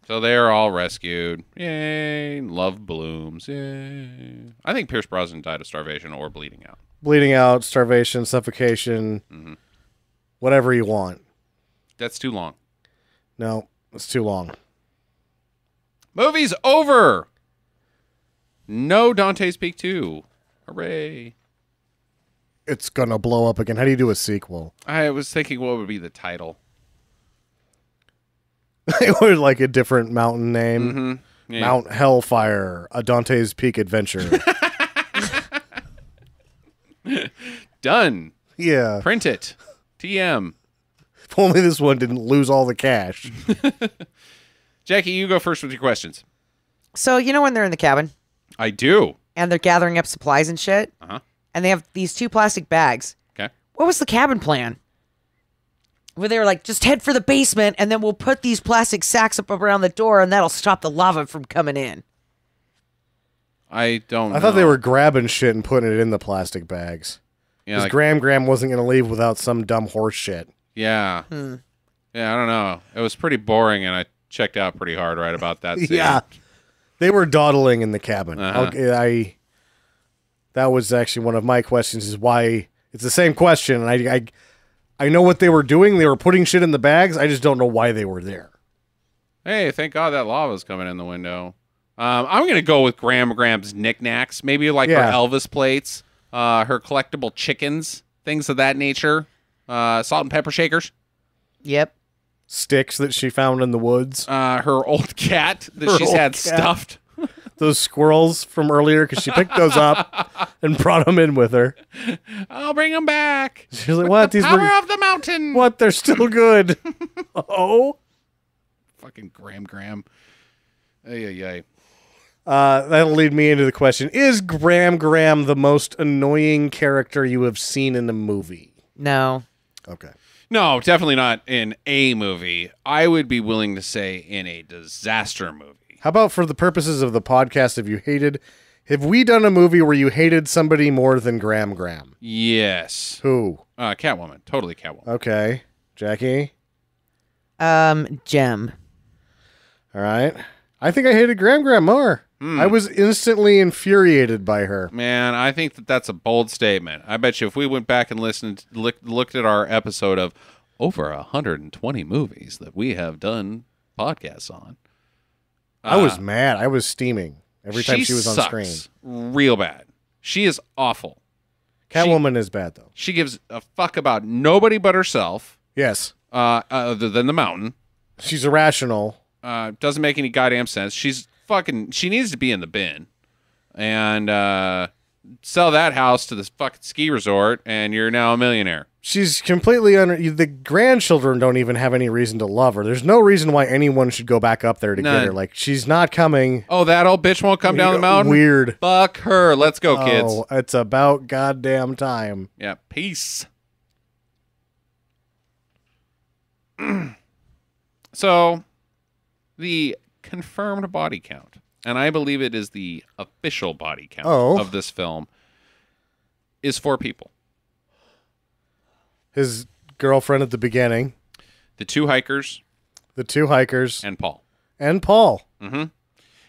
So they're all rescued. Yay. Love blooms. Yay. I think Pierce Brosnan died of starvation or bleeding out. Bleeding out, starvation, suffocation, whatever you want. That's too long. No, it's too long. Movie's over. No Dante's Peak 2. Hooray. It's gonna blow up again. How do you do a sequel? I was thinking what would be the title. Or like a different mountain name. Yeah. Mount Hellfire, a Dante's Peak adventure. Done. Yeah. Print it. TM. If only this one didn't lose all the cash. Jackie, you go first with your questions. So, you know when they're in the cabin I do. and they're gathering up supplies and shit? Uh-huh. And they have these 2 plastic bags. Okay. What was the cabin plan? Where they were like, just head for the basement and then we'll put these plastic sacks up around the door and that'll stop the lava from coming in. I don't know. I thought they were grabbing shit and putting it in the plastic bags. Yeah, Because like, Graham wasn't going to leave without some dumb horse shit. yeah. Yeah, I don't know. It was pretty boring, and I checked out pretty hard right about that scene. Yeah. They were dawdling in the cabin. Uh-huh. That was actually one of my questions, is why it's the same question. And I know what they were doing. They were putting shit in the bags. I just don't know why they were there. Hey, thank God that lava's coming in the window. I'm going to go with Graham's knickknacks. Maybe like Yeah. her Elvis plates, her collectible chickens, things of that nature. Salt and pepper shakers. Yep. Sticks that she found in the woods. Her old cat that Her she's old had cat. stuffed. Those squirrels from earlier, because she picked those up and brought them in with her. I'll bring them back. She's like, what? These Power were... of the mountain. What? They're still good. Oh. Fucking Graham. Ay. That'll lead me into the question. Is Graham the most annoying character you have seen in a movie? No. Okay. No, definitely not in a movie. I would be willing to say in a disaster movie. How about for the purposes of the podcast, have we done a movie where you hated somebody more than Graham? Yes. Who? Catwoman. Totally Catwoman. Okay. Jackie? Gem. All right. I think I hated Graham more. I was instantly infuriated by her. Man, I think that's a bold statement. I bet you if we went back and looked at our episode of over 120 movies that we have done podcasts on. I was mad. I was steaming every time she was on sucks screen. Real bad. She is awful. Catwoman is bad, though. She gives a fuck about nobody but herself, Yes. other than the mountain. She's irrational. Doesn't make any goddamn sense. She needs to be in the bin and sell that house to this fucking ski resort, and you're now a millionaire. She's completely the grandchildren don't even have any reason to love her. There's no reason why anyone should go back up there to None. get her. Like, she's not coming. Oh, that old bitch won't come down the mountain? Weird. Fuck her. Let's go, kids. Oh, it's about goddamn time. Yeah, peace. So, the confirmed body count, and I believe it is the official body count of this film, is 4 people. His girlfriend at the beginning, The 2 hikers, the 2 hikers, and Paul. and Paul.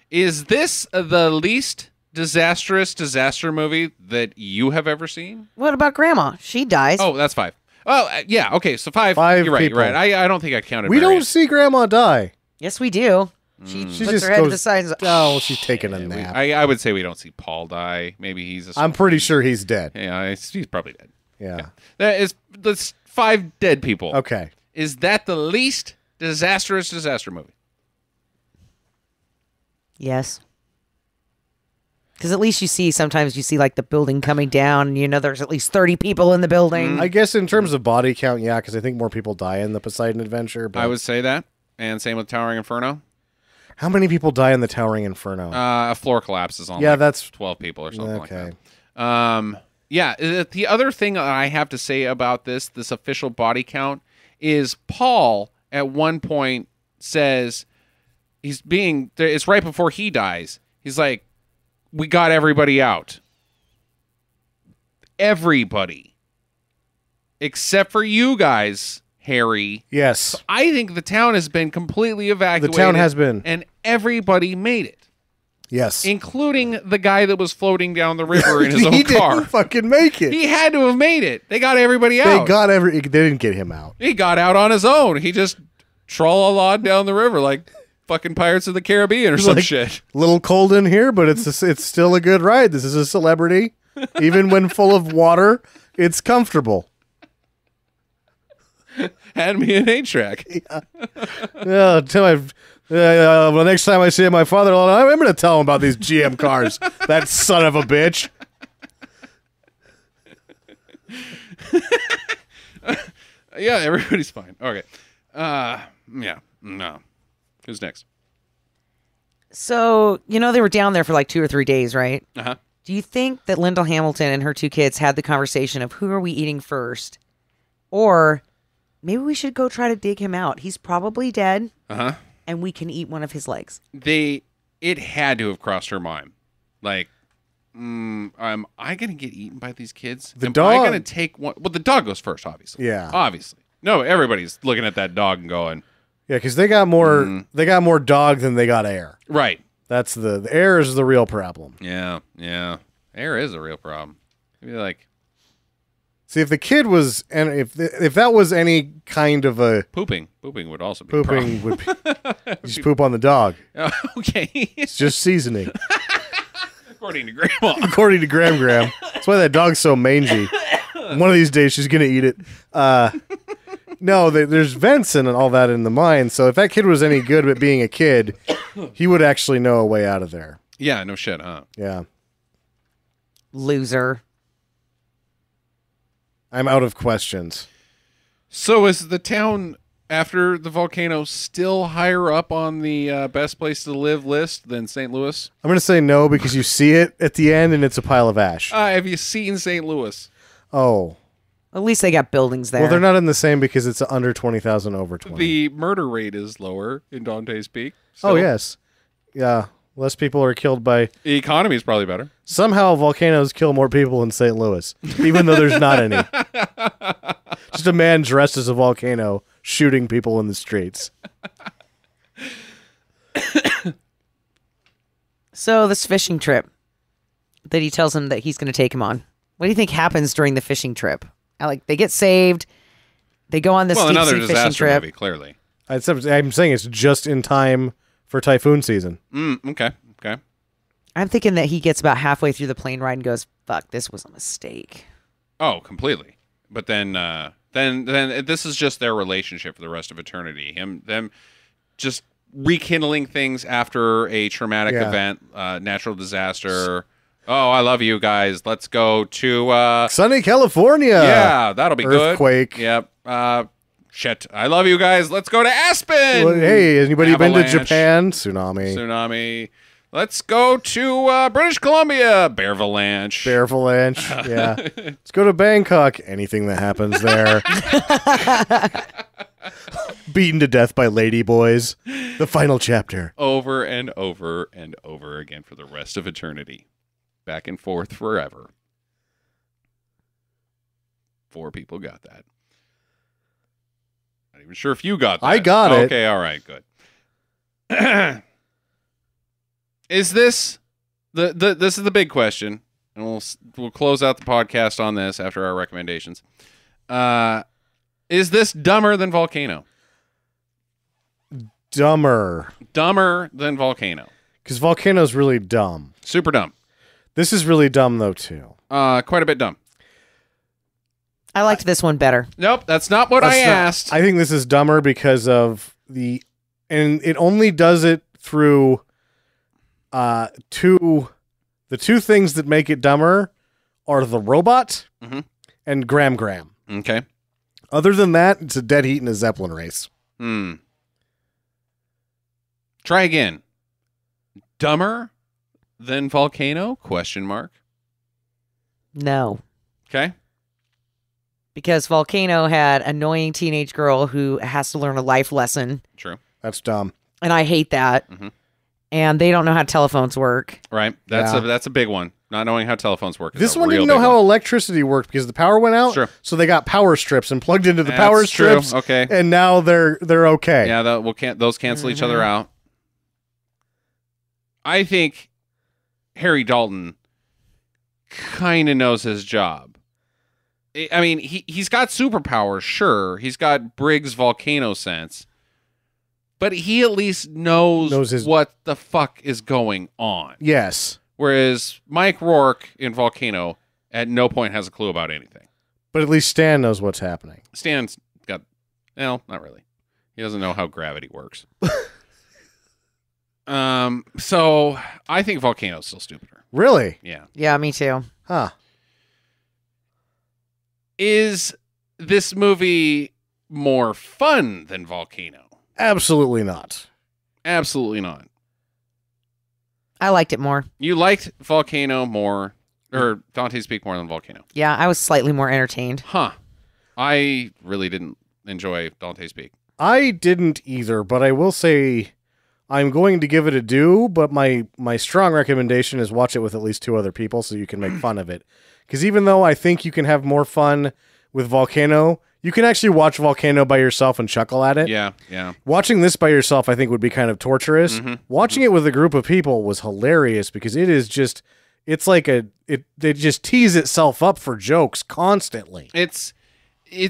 Is this the least disaster movie that you have ever seen? What about Grandma? She dies. Oh, that's 5. Well, yeah, okay, so 5. 5 You're right, people. you're right. I don't think I counted We Marion. don't see Grandma die. Yes, we do. She She puts just her head to goes, the side and says, oh, she's taking a nap. I would say we don't see Paul die. Maybe he's a... I'm pretty sure he's dead. Yeah, he's probably dead. Yeah. That's 5 dead people. Okay. Is that the least disaster movie? yes. Because at least sometimes you see like the building coming down and you know there's at least 30 people in the building. I guess in terms of body count, yeah, because I think more people die in the Poseidon Adventure. But I would say that. And same with Towering Inferno. how many people die in the Towering Inferno? A floor collapses on that's 12 people or something like okay. that. The other thing that I have to say about this official body count is Paul at one point says it's right before he dies. He's like, we got everybody out. Everybody. Except for you guys, Harry. Yes. I think the town has been completely evacuated. The town has been. And everybody made it. Yes. Including the guy that was floating down the river in his own he car. didn't fucking make it. He had to have made it. They got everybody out. They didn't get him out. He got out on his own. He just troll-a-lawed down the river like fucking Pirates of the Caribbean or some Like, shit. Little cold in here, but it's still a good ride. This is a celebrity. Even when full of water, it's comfortable. Hand me an 8-track. Yeah, the next time I see my father-in-law, I'm going to tell him about these GM cars. That son of a bitch. Yeah, everybody's fine. Okay. Yeah. No. Who's next? So, they were down there for like 2 or 3 days, right? Uh-huh. Do you think that Lyndall Hamilton and her 2 kids had the conversation of who are we eating first? Or maybe we should go try to dig him out. He's probably dead. Uh-huh. And we can eat one of his legs. It had to have crossed her mind. Like, am I going to get eaten by these kids? The am dog- I going to take one? Well, the dog goes first, obviously. Yeah. Obviously. No, everybody's looking at that dog and going, Yeah, because they got more. They got more dog than they got air. right. That's the air is the real problem. Yeah, yeah. Air is a real problem. Maybe like See, if the kid was, and if that was any kind of a pooping would also be a problem. pooping, would be, you just poop on the dog. Okay. It's just seasoning, According to Grandma. according to Graham Graham. That's why that dog's so mangy. One of these days, she's gonna eat it. No, there's vents and all that in the mine. So if that kid was any good at being a kid, he would actually know a way out of there. Yeah, no shit, huh? Yeah, Loser. I'm out of questions. So is the town after the volcano still higher up on the best place to live list than St. Louis? I'm gonna say no because you see it at the end and it's a pile of ash. Have you seen St. Louis? Oh. At least they got buildings there. Well, they're not in the same because it's under 20,000 over 20. The murder rate is lower in Dante's Peak. Oh, yes. Yeah. Less people are killed by... The economy is probably better. Somehow volcanoes kill more people in St. Louis, even though there's not any. Just a man dressed as a volcano shooting people in the streets. So this fishing trip that he tells him that he's going to take him on. What do you think happens during the fishing trip? Like, they get saved. They go on this deep another sea fishing disaster trip. movie, clearly. I'm saying it's just in time for typhoon season. Okay. I'm thinking that he gets about halfway through the plane ride and goes, fuck, this was a mistake. Oh, completely. But then this is just their relationship for the rest of eternity. Them just rekindling things after a traumatic event, natural disaster. Oh, I love you guys. Let's go to Sunny California. yeah, that'll be Earthquake. good. Yep. Shit. I love you guys. Let's go to Aspen. Well, hey, anybody been to Avalanche. Japan? Tsunami. Let's go to British Columbia. Bearvalanche. Bearvalanche. Yeah. Let's go to Bangkok. Anything that happens there. Beaten to death by ladyboys. The final chapter. Over and over and over again for the rest of eternity. Back and forth forever. 4 people got that. Not even sure if you got that. I got it. Okay, all right, good. Is this this is the big question, and we'll close out the podcast on this after our recommendations. Is this dumber than Volcano? Dumber. Dumber than Volcano. Because Volcano's really dumb. Super dumb. This is really dumb, though, too. Quite a bit dumb. I liked this one better. Nope, that's not what I asked. I think this is dumber because of and it only does it through the two things that make it dumber are the robot and Graham. Okay. Other than that, it's a dead heat and a Zeppelin race. Try again. Dumber than Volcano? Question mark. No. Okay. Because Volcano had an annoying teenage girl who has to learn a life lesson. True. That's dumb. And I hate that. And they don't know how telephones work. Right. That's a big one. Not knowing how telephones work. This one didn't know how electricity worked because the power went out. Sure. So they got power strips and plugged into the power strips. True. Okay. And now they're okay. Yeah, those cancel each other out. I think Harry Dalton kind of knows his job. I mean, he's got superpowers, sure. He's got Briggs volcano sense. But he at least knows what the fuck is going on. Yes. Whereas Mike Rourke in Volcano at no point has a clue about anything. But at least Stan knows what's happening. Stan's got... Well, not really. He doesn't know how gravity works. So I think Volcano's still stupider. Really? Yeah. Yeah, me too. Huh. Is this movie more fun than Volcano? Absolutely not. Absolutely not. I liked it more. You liked Volcano more, or Dante's Peak more than Volcano. Yeah, I was slightly more entertained. Huh. I really didn't enjoy Dante's Peak. I didn't either, but I will say I'm going to give it a do, but my strong recommendation is watch it with at least 2 other people so you can make fun of it. Because even though I think you can have more fun with Volcano, you can actually watch Volcano by yourself and chuckle at it. Yeah, yeah. Watching this by yourself, I think, would be kind of torturous. Watching it with a group of people was hilarious because it is just, it's like it just tees itself up for jokes constantly. It's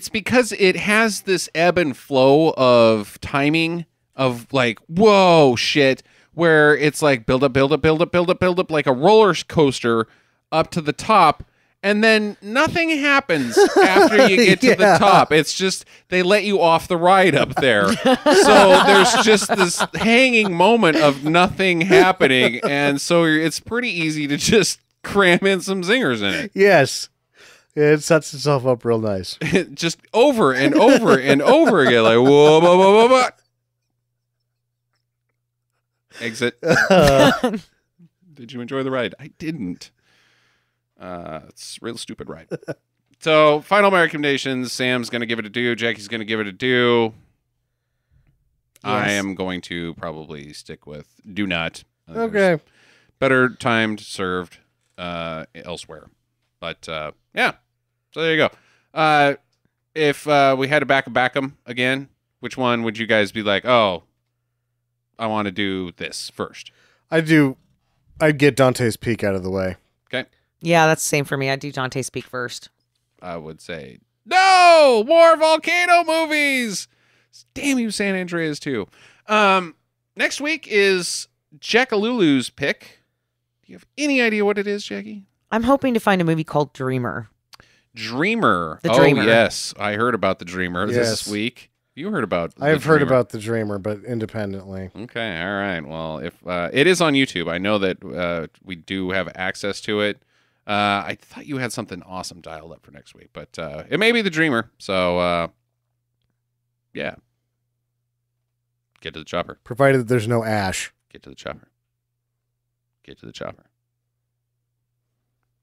because it has this ebb and flow of timing of like, whoa, shit, where it's like build up, like a roller coaster up to the top. And then nothing happens after you get to the top. It's just they let you off the ride up there. So there's just this hanging moment of nothing happening. And so it's pretty easy to just cram in some zingers in it. Yes. It sets itself up real nice. Just over and over and over again. Like, whoa, whoa, whoa, whoa, whoa. Exit. Did you enjoy the ride? I didn't. It's a real stupid ride. So, final recommendations. Sam's going to give it a do. Jackie's going to give it a do. I am going to probably stick with do not. Okay. Better timed, served elsewhere. But, yeah. So, there you go. If we had to back them again, which one would you guys be like, oh, I want to do this first? I'd get Dante's Peak out of the way. Okay. Yeah, that's the same for me. I'd do Dante's Peak first. I would say, no! More Volcano Movies! Damn you, San Andreas, too. Next week is Jackalulu's pick. Do you have any idea what it is, Jackie? I'm hoping to find a movie called Dreamer. Dreamer. The Dreamer. Oh, yes. I heard about The Dreamer Yes. this week. You heard about I've heard about The Dreamer, but independently. Okay, all right. Well, if it is on YouTube, I know that we do have access to it. I thought you had something awesome dialed up for next week, but it may be The Dreamer. So, yeah. Get to the chopper. Provided that there's no ash. Get to the chopper. Get to the chopper.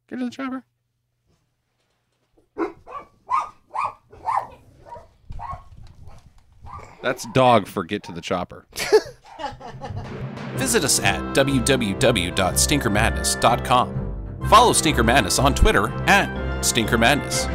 Get to the chopper. That's dog for get to the chopper. Visit us at www.stinkermadness.com. Follow Stinker Madness on Twitter @Stinker Madness.